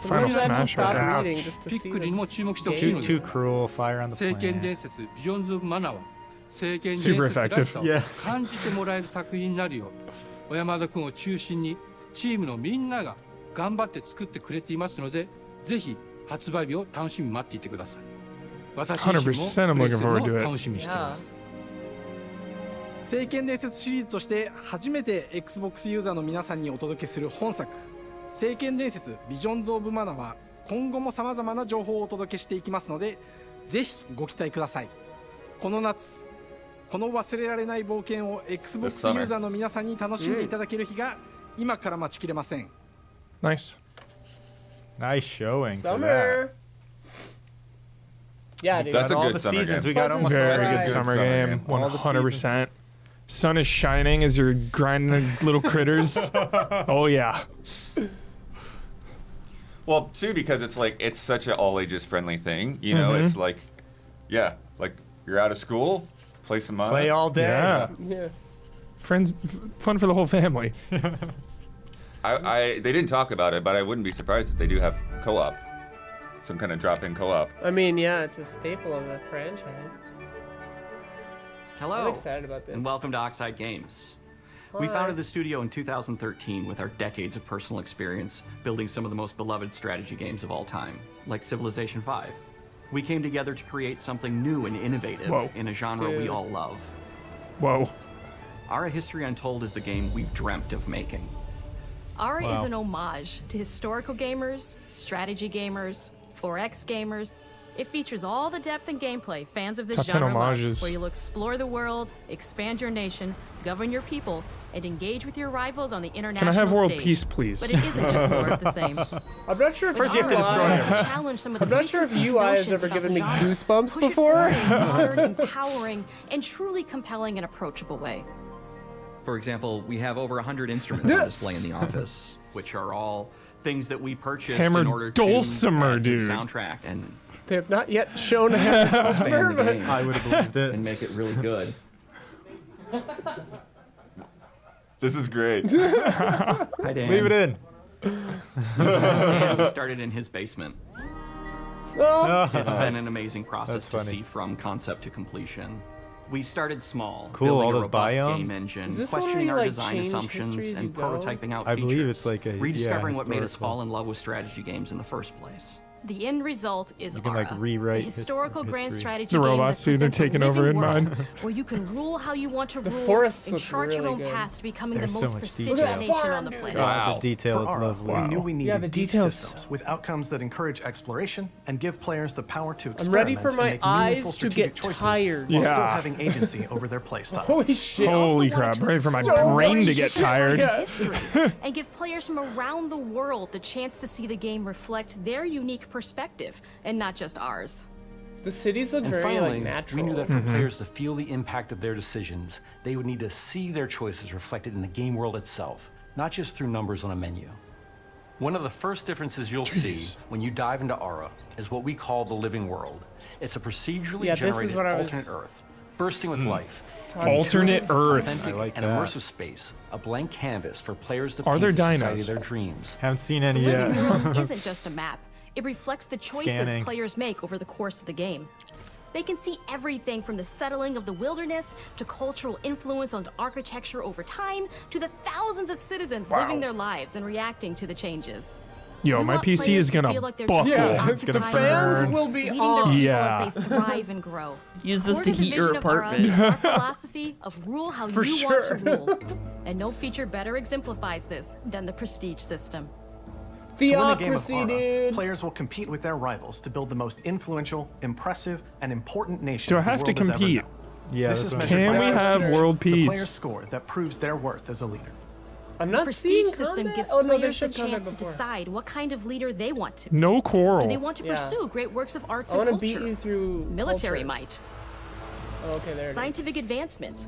Final Smash right now. ピックリにも注目してほしいのです。 Too cruel, fire on the 聖剣 planet. 伝説ビジョンズ・オブ・マナーは聖剣伝説 Super らしさ effective. を感じてもらえる作品になるよう小山田君を中心にチームのみんなが頑張って作ってくれていますのでぜひ発売日を楽しみに待っていてください。私自身もプレイするのを楽しみにしています。聖剣伝説シリーズとして初めて Xbox ユーザーの皆さんにお届けする本作聖剣伝説ビジョンズ・オブ・マナーは今後も様々な情報をお届けしていきますのでぜひご期待ください。この夏この忘れられない冒険を Xbox ユーザーの皆さんに楽しんでいただける日が今から待ちきれません。 Nice. Nice showing. For Summer. that. Yeah, dude. That's a all good the summer seasons. game. We got almost Very every good summer game. All the 100%. Sun is shining as you're grinding the little critters. Oh yeah. Well, too, because it's like it's such an all ages friendly thing. You know, it's like, yeah, like you're out of school, play some Mana. Play all day. Yeah. Yeah. Friends, fun for the whole family. They didn't talk about it, but I wouldn't be surprised if they do have co-op, some kind of drop-in co-op. I mean, yeah, it's a staple of the franchise. Hello, I'm excited about this. and welcome to Oxide Games. We founded the studio in 2013 with our decades of personal experience building some of the most beloved strategy games of all time, like Civilization V. We came together to create something new and innovative in a genre we all love. Whoa. Our History Untold is the game we've dreamt of making. Ara is an homage to historical gamers, strategy gamers, 4X gamers. It features all the depth and gameplay fans of this Top 10 genre love, homages. where you'll explore the world, expand your nation, govern your people, and engage with your rivals on the international Can I have world stage. peace, please? But it isn't just more of the same. I'm not sure if First you have to destroy him. I'm not sure if UI has ever given me goosebumps before. Modern, empowering, and truly compelling and approachable way. For example, we have over 100 instruments on display in the office, which are all things that we purchased Hammer in order dulcimer, to add to the dude. soundtrack and They have not yet shown a hammer dulcimer, expand the but game. I would have believed it. And make it really good. This is great. Hi, Dan. Leave it in. And we started in his basement. Oh. It's been an amazing process That's to funny. see from concept to completion. We started small, Cool, building all a those robust biomes? game engine, Is this one questioning where our you, like, design change assumptions, history as and you go? prototyping out I features. believe it's like a rediscovering what made us historical. fall in love with strategy games in the first place. The end result is You can, like, Ara, rewrite the historical grand history. strategy The game robots, that dude, they're presents a taking over living in world mine. where you can rule how you want to The rule forests and look chart your really own good. path to becoming There's the so most much prestigious detail. nation on the planet. The detail For is Ara, lovely. we knew we needed Yeah, the deep details. systems with outcomes that encourage exploration and give players the power to I'm experiment ready for and my make meaningful eyes to strategic get choices tired. while still Yeah. having agency over their playstyle. Holy shit. Holy also wanted crap. to Ready for my explore brain to get history tired. history and give players from around the world the chance to see the game reflect their unique perspective and not just ours. The cities look And very finally, like natural. we knew that for players to feel the impact of their decisions, they would need to see their choices reflected in the game world itself, not just through numbers on a menu. One of the first differences you'll see when you dive into Ara is what we call the living world. It's a procedurally Yeah, this is generated what I was- alternate Earth, bursting with life. Alternate Truly Earth. authentic I like and that. immersive space, a blank canvas for players to Are paint there the society dinos? of their dreams. Haven't seen The any living yet. world isn't just a map. It reflects the choices Scanning. players make over the course of the game. They can see everything from the settling of the wilderness to cultural influence on architecture over time to the thousands of citizens living their lives and reacting to the changes. Yo, We my want PC players is to gonna feel like they're buckle. truly Yeah, It's gonna occupying the fans burn. will be leading on. their people Yeah. as they thrive and grow. Use this Core to the heat your vision of Ara apartment. is our philosophy of rule how For you want to sure. rule. And no feature better exemplifies this than the prestige system. To win a game of Theocracy, Ara, dude. players will compete with their rivals to build the most influential, impressive, and important nation Do I the have to world has ever compete? known. Yeah, This that's is what I'm measured Can by we the have prestige world the peace? player's score that proves their worth as a leader. I'm The not prestige seeing system combat? gives Oh, no, players there's the shit combat chance to before. decide what kind of leader they want to be. No Do quarrel. they want to Yeah. pursue great works of arts I and want to culture? beat you through Military culture. might. Oh, okay, there it is. Scientific advancement.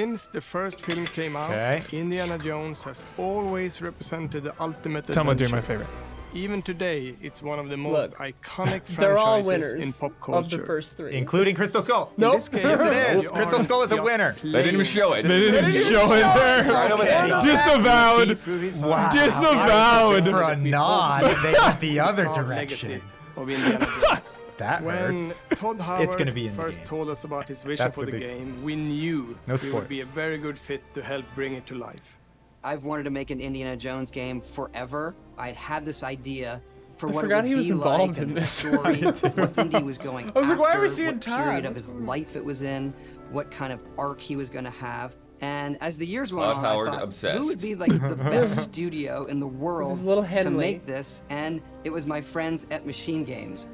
Since the first film came out, Okay. Indiana Jones has always represented the ultimate Tell me, adventure. do my favorite. even today, it's one of the most Look, iconic they're all franchises winners in pop culture. of the first three. Including Crystal Skull. Nope. In this case, Yes, it is. you Crystal are Skull is a just winner. They didn't even show it. They didn't show it there. Right over there. Disavowed. Wow. Disavowed. For a nod, they went the other direction. Of Indiana Jones. That When hurts. Todd Howard It's gonna be in the first game. told us about his vision That's for the the big game, we knew No he would be a spoilers. very good fit to help bring it to life. I've wanted to make an Indiana Jones game forever. I'd had this idea for I what forgot it would he was be involved like in and the this. story, what Indy was going I was like, why are we after, seeing what Todd? period of What's his going on? life it was in, what kind of arc he was going to have. And as the years went Todd on, Howard I thought, obsessed. who would be like the best studio in the world his little to Henley. make this? And it was my friends at Machine Games.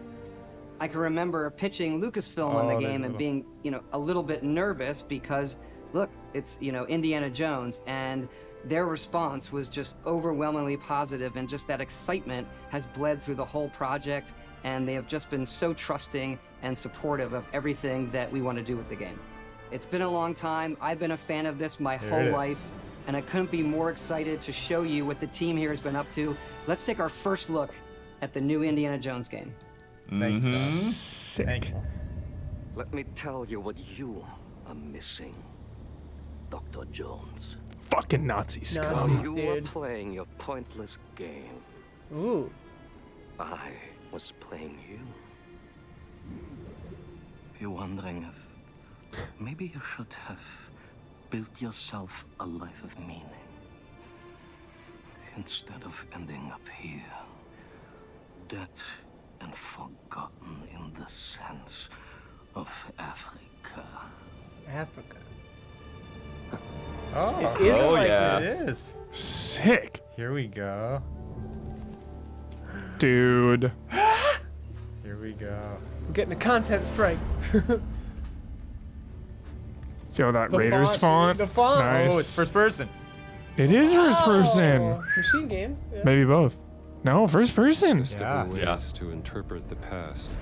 I can remember pitching Lucasfilm on the Oh, game there's and being, a little bit nervous because, look, it's, Indiana Jones, and their response was just overwhelmingly positive, and just that excitement has bled through the whole project, and they have just been so trusting and supportive of everything that we want to do with the game. It's been a long time. I've been a fan of this my There whole it is. life, and I couldn't be more excited to show you what the team here has been up to. Let's take our first look at the new Indiana Jones game. Thank you. Sick. Thank you. Let me tell you what you are missing, Dr. Jones. Fucking Nazi scum. Nazis, You were dude. playing your pointless game. Ooh. I was playing you. You're wondering if maybe you should have built yourself a life of meaning instead of ending up here, dead and forgotten in the sense of Africa. Africa. Oh, It is Oh, like yeah. this. it is. Sick. Here we go. Dude. Here we go. We're getting a content strike. Yo, that The Raiders font. The font. Nice. Oh, it's first person. It is first Oh, person. Machine Games. Yeah. Maybe both. No, first person. Yeah. Different ways to interpret the past.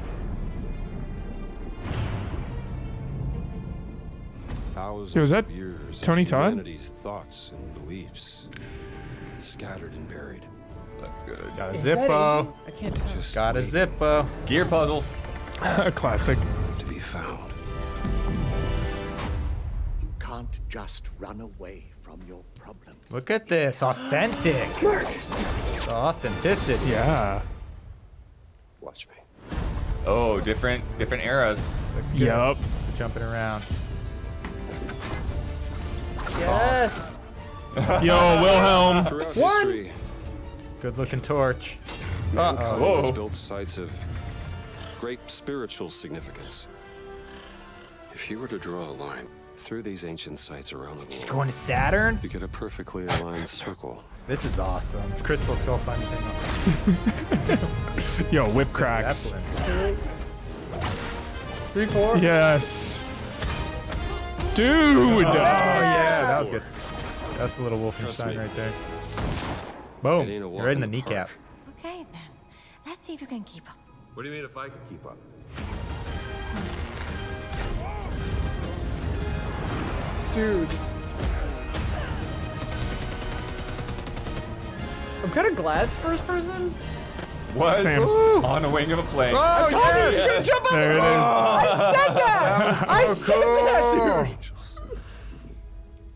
Thousands Yo, is that of years Tony of Todd? humanity's thoughts and beliefs scattered and buried. That's good. Got a Is that Zippo. Asian? I can't tell. Just Got a wait Zippo. Gear puzzles. A classic. to be found. You can't just run away from your problems. Look at this. Authentic. The authenticity. Yeah. Watch me. Oh, different eras. Looks good. Yup. Jumping around. Yes. Yo, Wilhelm. Throughout One. history, Good looking torch. mankind Whoa. has built sites of great spiritual significance. If you were to draw a line through these ancient sites around the world, Going to Saturn? you get a perfectly aligned circle. This is awesome. Crystal Skull finally came up. Yo, whip cracks. Zeppelin. 3, 4. Yes. Dude. Oh, yeah, that was good. That's the little Wolfenstein me. right there. It Boom. ain't a walk You're right in in the the kneecap. Okay then. Let's see if you can keep up. What do you mean if I could keep up? Dude. I'm kind of glad it's first person. What? Same. On a wing of a plane. Oh, Told you yes. he's gonna jump up. There it is. I said that. I so said that, dude. Angels.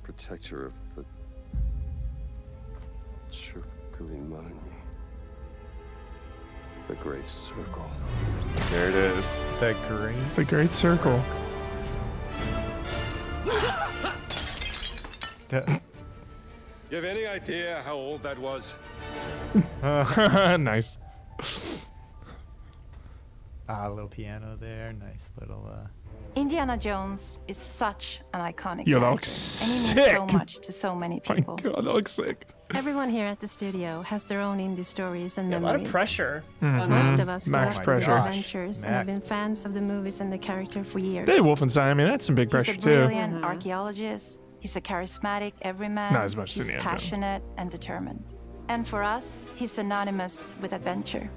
Protector of the Chukwuemani. The Great Circle. There it is. The green. The Great Circle. You have any idea how old that was? Nice. Ah, a little piano there. Nice little. Indiana Jones is such an iconic Yo, that character, looks and he means so sick. much to so many My people. God, that looks sick. Everyone here at the studio has their own indie stories and A lot memories. of pressure. Most of us grew Max up with his pressure. adventures and have been fans of the movies and the character for years. Hey, Wolfenstein. I mean, that's some big pressure He's a too. brilliant archaeologist. He's a charismatic everyman. Not as much as He's Indiana Jones. passionate and determined. And for us, he's synonymous with adventure.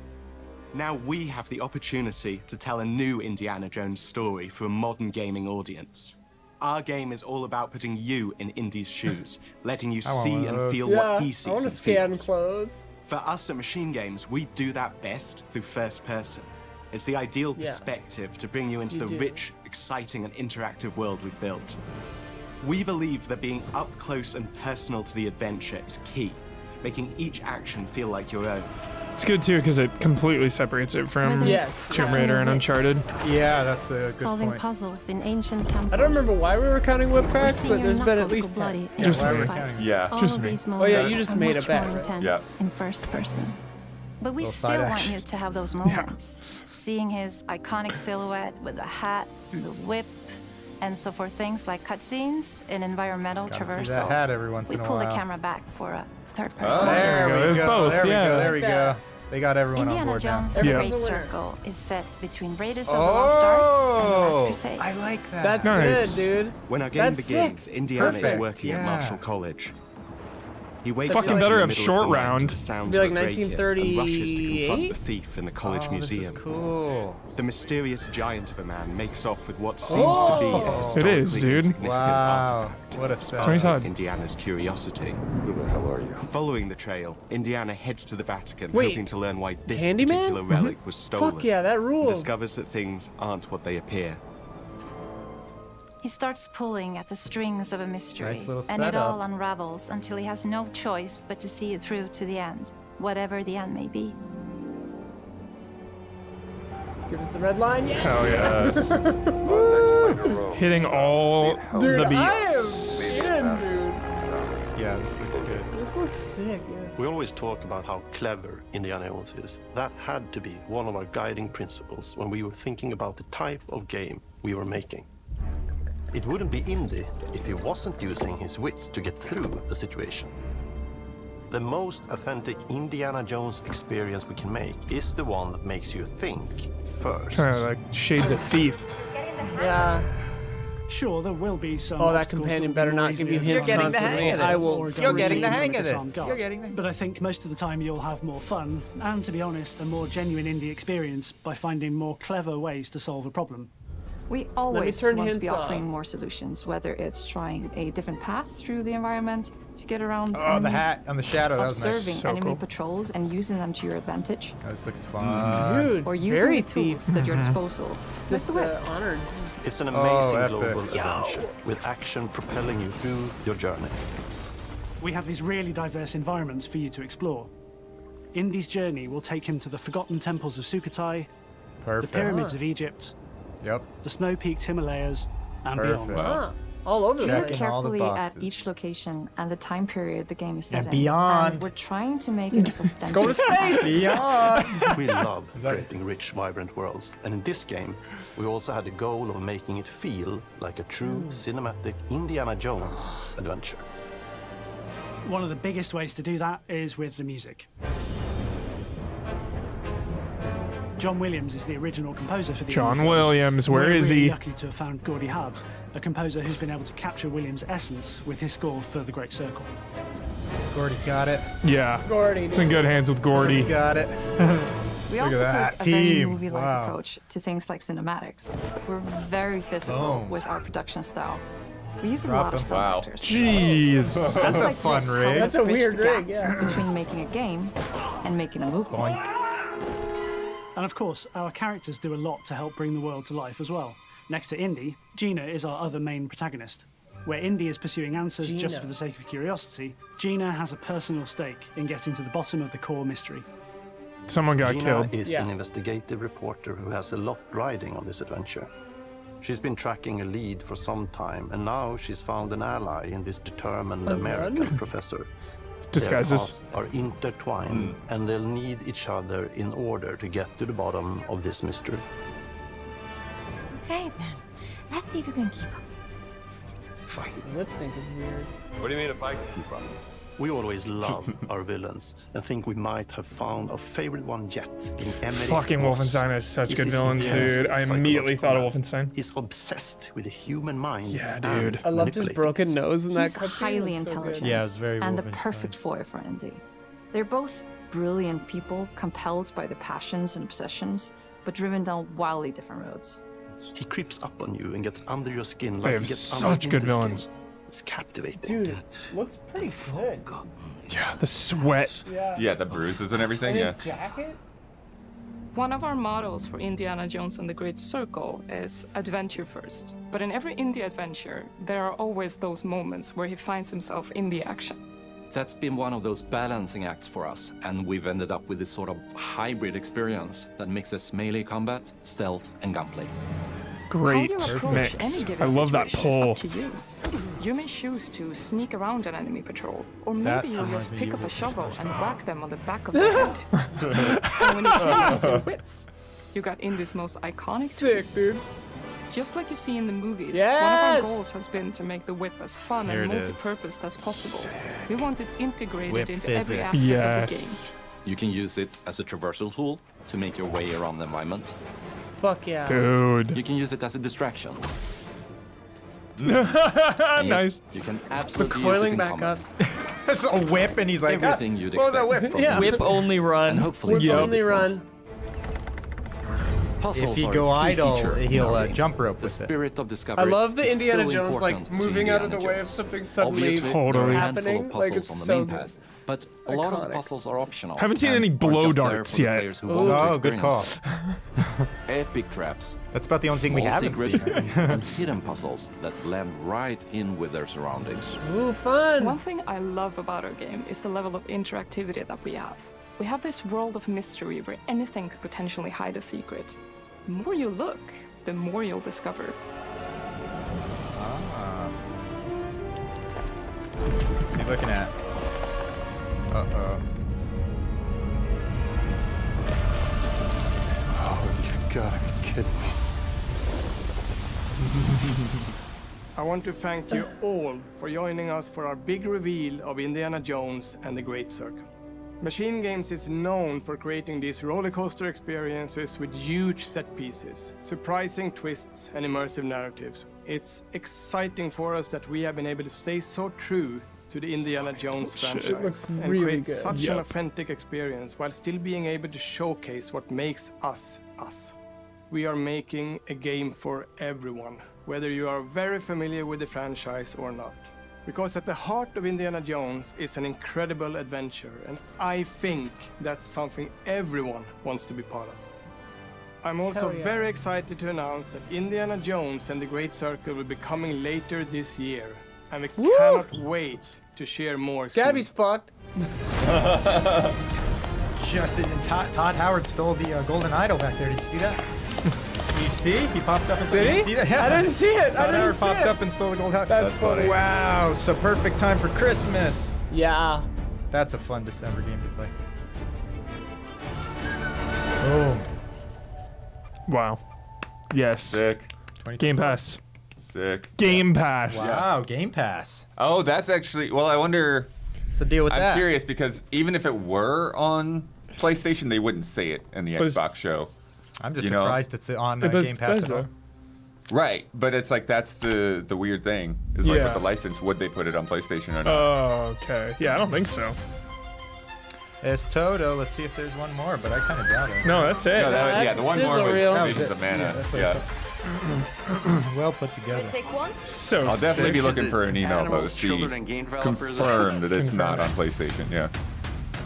Now we have the opportunity to tell a new Indiana Jones story for a modern gaming audience. Our game is all about putting you in Indy's shoes, letting you I want see one of and those. feel Yeah, what he I sees want to and scan feels. clothes. For us at Machine Games, we do that best through first person. It's the ideal Yeah. perspective to bring you into You the do. rich, exciting, and interactive world we've built. We believe that being up close and personal to the adventure is key, making each action feel like your own. It's good too because it completely separates it from Whether it's Tomb Raider and Uncharted. Yeah, that's a good solving point. puzzles in ancient temples. I don't remember why we were counting whip or cracks, seeing but your there's been at knuckles least go bloody 10. in Just a boss me. fight. Yeah. All Just of me. these Oh, yeah, moments you just are made a much bet, more right? intense Yeah. in first person. But we Little still side want action. you to have those moments. Seeing his iconic silhouette with the hat, the whip, and so for things like cutscenes and environmental Gotta traversal, see that hat every once we in a pull the while. camera back for a third Oh. person. There we There's go. both, There we yeah. go. There we Like go. that. They got everyone on Indiana board Jones: now. The Yeah. Great Everyone's a winner. Circle is set between Raiders of the Lost Ark and The Last Crusade. I like that. That's Nice. good, dude. When our game That's begins, sick. Indiana Perfect, is working at yeah. Marshall College. He wakes Fucking up better in the have middle short of the night round. to sounds Be like of a break-in and rushes to confront 1938? the thief in the college Oh, this museum. is cool. The mysterious giant of a man makes off with what seems to be a It historically is, dude. insignificant Wow. artifact, What a sparking setup. Indiana's curiosity. Who the hell are you? Following the trail, Indiana heads to the Vatican, Wait, hoping to learn why this Candyman? particular relic was stolen. Fuck yeah, that and rules. discovers that things aren't what they appear. He starts pulling at the strings of a mystery, Nice little and it setup. all unravels until he has no choice but to see it through to the end, whatever the end may be. Give us the red line, yeah. Hell yeah. Hitting all Dude, the I beats. am in, dude. Yeah, this looks good. This looks sick, yeah. We always talk about how clever Indiana Jones is. That had to be one of our guiding principles when we were thinking about the type of game we were making. It wouldn't be indie if he wasn't using his wits to get through the situation. The most authentic Indiana Jones experience we can make is the one that makes you think first. Kind of like Shades of Thief. Yeah. Sure, there will be some. Oh, that obstacles companion will better more not give easily you hints overcome You're getting the hang constantly. of I this. will. or You're getting the guarantee hang of focus this. on guard. You're getting the But I think most of the time you'll have more fun and, to be honest, a more genuine indie experience by finding more clever ways to solve a problem. We always turn want to be hints offering off. more solutions, whether it's trying a different path through the environment to get around Oh, the enemies, hat on the shadow. That was observing nice. enemy patrols and using them to your advantage, This looks fun. Dude, or using very the tools at your disposal. Like Just the whip. honored. It's an amazing epic. global adventure with action propelling you through your journey. We have these really diverse environments for you to explore. Indy's journey will take him to the forgotten temples of Sukhothai, Perfect. the pyramids of Egypt, Yep. the snow-peaked Himalayas, and Perfect. beyond. Ah, all over the We look place. Checking all the carefully at boxes. each location and the time period the game is set And in. beyond. And we're trying to make it as authentic Go to as space! Beyond. We love that- creating rich, vibrant worlds. And in this game, we also had the goal of making it feel like a true cinematic Indiana Jones adventure. One of the biggest ways to do that is with the music. John Williams is the original composer for the John Untold. Williams, where We're is really he? lucky to have found Gordy Hub, a composer who's been able to capture Williams' essence with his score for The Great Circle. Gordy's got it. Yeah. Gordy. It's in good hands with Gordy. Gordy's got it. We Look also at that take a very team. movie-like Wow. approach to things like cinematics. We're very physical Boom. with our production style. We use Drop a lot of him. stunt Wow. actors. Jeez. Scenes That's a like fun this help rig. us That's a bridge weird the gap rig, yeah. between making a game and making a movie. And of course, our characters do a lot to help bring the world to life as well. Next to Indy, Gina is our other main protagonist. Where Indy is pursuing answers just Gina. for the sake of curiosity, Gina has a personal stake in getting to the bottom of the core mystery. Someone got Gina killed. is Yeah. an investigative reporter who has a lot riding on this adventure. She's been tracking a lead for some time, and now she's found an ally in this determined A American nun? professor. Disguises. Their paths are intertwined, and they'll need each other in order to get to the bottom of this mystery. Okay, then. Let's see if you can keep up. Fine. The lip sync is weird. What do you mean if I can keep up? We always love our villains and think we might have found our favorite one yet in Emmerich Fucking Ross. Wolfenstein has such He's good this villains, intense dude. I immediately thought of psychological Wolfenstein. man. He's obsessed with the human mind. Yeah, and dude. I loved his manipulating broken it. nose in that He's cutscene. highly It's so good. intelligent Yeah, it's very and the Wolfenstein. perfect foil for Indy. They're both brilliant people, compelled by their passions and obsessions, but driven down wildly different roads. He creeps up on you and gets under your skin They like have he gets such under good the skin. villains. It's captivating. Dude, looks pretty good. Yeah, the sweat. Yeah, the bruises and everything. And Yeah. his jacket? One of our mottos for Indiana Jones and the Great Circle is adventure first. But in every indie adventure, there are always those moments where he finds himself in the action. That's been one of those balancing acts for us, and we've ended up with this sort of hybrid experience that mixes melee combat, stealth, and gunplay. Great How you approach mix. any given I love that situation is pull. up to you. You may choose to sneak around an enemy patrol, or That maybe you'll reminds just me pick of up a it. shovel and whack them on the back of the head. And when you can't use your wits, you got Indy's most iconic Sick, dude. Just like you see in the movies, Yes! one of our goals has been to make the whip as fun There and it is. multi-purposed as possible. We want it integrated Whip into physics. every aspect of the game. You can use it as a traversal tool to make your way around the environment. Fuck yeah. Dude. You can use it as a distraction. And yes, Nice. you can The absolutely use it coiling in back combat. up. It's a whip, and he's like, Everything you'd what was that expect whip? from Yeah. the Whip user. only run. And hopefully Whip only run. Puzzles If he are go a key idle, feature in he'll our game. jump rope The with it. spirit of discovery I love the is Indiana so Jones like important to moving out of the Indiana way of Jones. something suddenly Obviously, Totally. there are a handful happening. of Like puzzles it's on the so main good. path, but a lot of the Iconic. puzzles are optional. Haven't seen and any are blow just there darts for the yet. players who want to Oh, good call. experience them. Epic traps. That's about the only thing we small haven't secrets, seen. and hidden puzzles that blend right in with their surroundings. Ooh, fun. One thing I love about our game is the level of interactivity that we have. We have this world of mystery where anything could potentially hide a secret. The more you look, the more you'll discover. What's he looking at? Uh-oh. Oh, you gotta be kidding me. I want to thank you all for joining us for our big reveal of Indiana Jones and the Great Circle. Machine Games is known for creating these rollercoaster experiences with huge set pieces, surprising twists, and immersive narratives. It's exciting for us that we have been able to stay so true to the Indiana Jones franchise It looks and really create good. such Yep. an authentic experience while still being able to showcase what makes us us. We are making a game for everyone, whether you are very familiar with the franchise or not. Because at the heart of Indiana Jones is an incredible adventure, and I think that's something everyone wants to be part of. I'm also Hell yeah. very excited to announce that Indiana Jones and the Great Circle will be coming later this year, and we cannot wait to share more soon. Gabby's fucked. Just Todd Howard stole the golden idol back there. Did you see that? Did you see? He popped up and Did you he? see that? I didn't see it. I Todd didn't Howard see popped it. up and stole the gold idol. That's funny. Wow, so perfect time for Christmas. Yeah. That's a fun December game to play. Oh, Wow. Yes. Sick. Game Pass. Sick. Game Pass. wow, Game Pass. Oh, that's actually. Well, I wonder. What's the deal with I'm that? curious because even if it were on PlayStation, they wouldn't say it in the But it's- Xbox show. I'm just You know? surprised it's on It does- Game Pass. does at all. Right, but it's like that's the weird thing. Is like Yeah. with the license, would they put it on PlayStation or not? Oh, okay. Yeah, I don't think so. It's Toto. Let's see if there's one more, but I kind of doubt it. No, that's it. No, that, yeah, the one more was reel. Visions of Mana. Yeah, that's what Yeah, Well put together. Take one. So I'll definitely sick. be looking Is for it an email though to animals, see children, and game developers? confirm that it's Confirm. not on PlayStation. Yeah.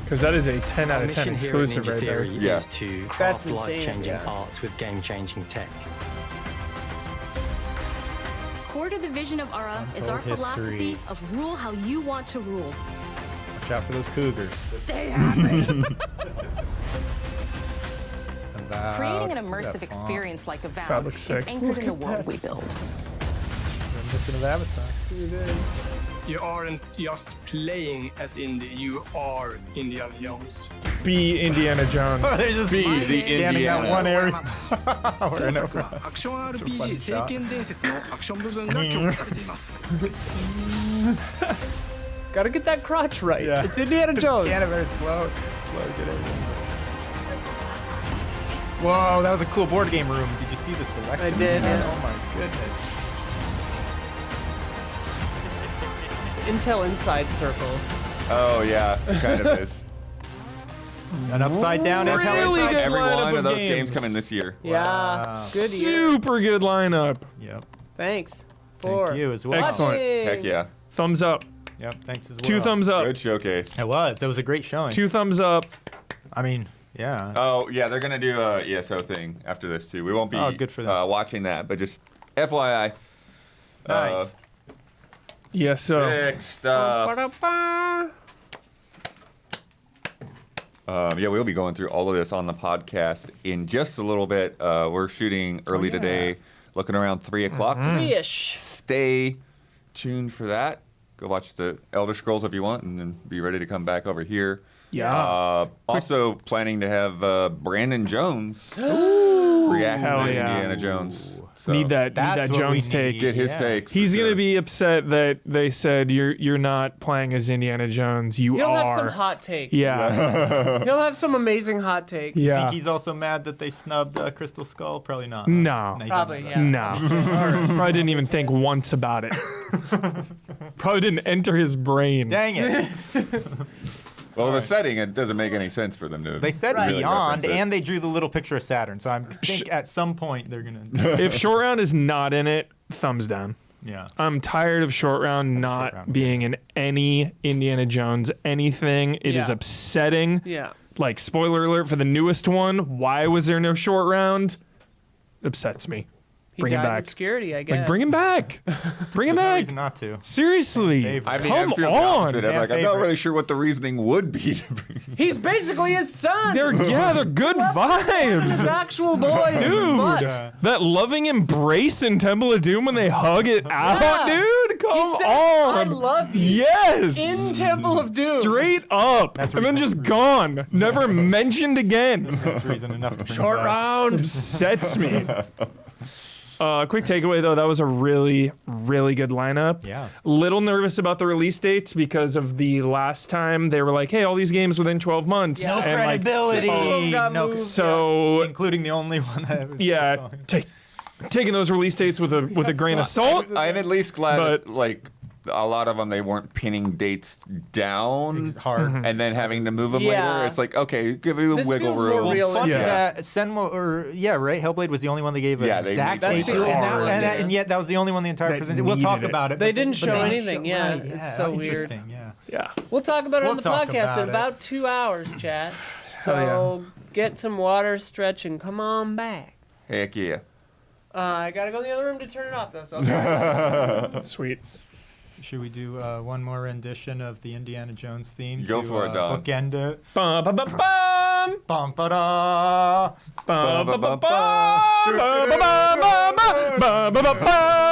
Because that is a 10 out Our of 10 mission here at exclusive Ninja right there. Theory Yeah. is to That's craft insane, life-changing yeah. art with game-changing tech. Core to the vision of Ara is our Untold philosophy history. of rule how you want to rule. Watch out for those cougars. Stay happy. Avowed. Creating an Look at immersive that font. experience like That Avowed looks is sick. anchored in the world we build. We're missing an avatar. You aren't just playing as Indy, you are Indiana Jones. Be Indiana Jones. They're just Be the standing in that Indiana. one area. We're in a アクション It's a RPG funny 聖 shot. 剣伝説のアクション部分が強化されています Gotta get that crotch right. Yeah. It's Indiana Just Jones. scan it very slow. Slow to get everything. Whoa, that was a cool board game room. Did you see the selection? I did, yeah. Oh my goodness. Intel Inside Circle. Oh yeah, it kind of is. An upside down Really Intel good Every lineup one of those games. games coming this year. Yeah. Wow. Good year. Super good lineup. Yep. Thanks. For Thank you as well. Excellent. watching. Heck yeah. Thumbs up. Yep, thanks as well. 2 thumbs up. Good showcase. It was. It was a great showing. 2 thumbs up. I mean, yeah. Oh, yeah, they're going to do a ESO thing after this, too. We won't be good for them. watching that, but just FYI. Nice. ESO. Sick stuff. Yeah, we'll be going through all of this on the podcast in just a little bit. We're shooting early today, looking around 3 o'clock. 3-ish. Stay tuned for that. Go watch the Elder Scrolls if you want, and then be ready to come back over here. Yeah. Also planning to have Brandon Jones react Hell to yeah. Indiana Jones. So Need that Jones take. Get his take. He's gonna be upset that they said you're not playing as Indiana Jones. You He'll are. have some hot take. Yeah. He'll have some amazing hot take. Yeah. Think he's also mad that they snubbed Crystal Skull? Probably not. No. He's Probably, not yeah. No. Probably didn't even think once about it. Probably didn't enter his brain. Dang it. Well, the setting, it doesn't make any sense for them to. They said really Beyond, reference it. and they drew the little picture of Saturn. So I think at some point they're going to. If Short Round is not in it, thumbs down. Yeah. I'm tired of Short Round not being in any Indiana Jones anything. It is Yeah. upsetting. Yeah. Like, spoiler alert for the newest one. Why was there no Short Round? Upsets me. He Bring died him in back. obscurity, I guess. Like, bring him back. Bring him There's no back. reason not to. Seriously. I mean, Come I feel the on. opposite. I'm like, I'm not really sure what the reasoning would be to bring. He's basically his son. They're good His vibes. actual boy. Dude, But that loving embrace in Temple of Doom when they hug it out, dude. Come he said, on. I love you. Yes. In Temple of Doom. Straight up. And then just gone. Never mentioned again. That's reason enough to bring Short him back. round. Upsets me. Quick takeaway though, that was a really, really good lineup. Yeah. Little nervous about the release dates because of the last time they were like, hey, all these games within 12 months. No And, like, credibility. so including the only one that was yeah, taking those release dates with a grain of salt. I'm at least glad that, like, a lot of them, they weren't pinning dates down hard and then having to move them Yeah. later. It's like, okay, give you a This wiggle feels more room. realistic. Funny Yeah. that Senua, right? Hellblade was the only one they gave an Yeah, they exact made date that to, and, hard, that- yeah. and yet that was the only one the entire That presentation. We'll talk needed it. about it. They but didn't but show they anything. Yeah, right, it's so weird. interesting. Yeah. Yeah. We'll talk about it on We'll the talk podcast about in it. about 2 hours, chat. So Hell get some water, stretch, and come on back. Heck yeah. I gotta go in the other room to turn it off though. So I'll Sweet. Should we do one more rendition of the Indiana Jones theme? Go to, for it, Don. Bookend it. Bum, bum, bum, bum. Bum, ba-da. Bum, bum, bum, bum. Bum, bum, bum, bum, bum, bum, bum, bum.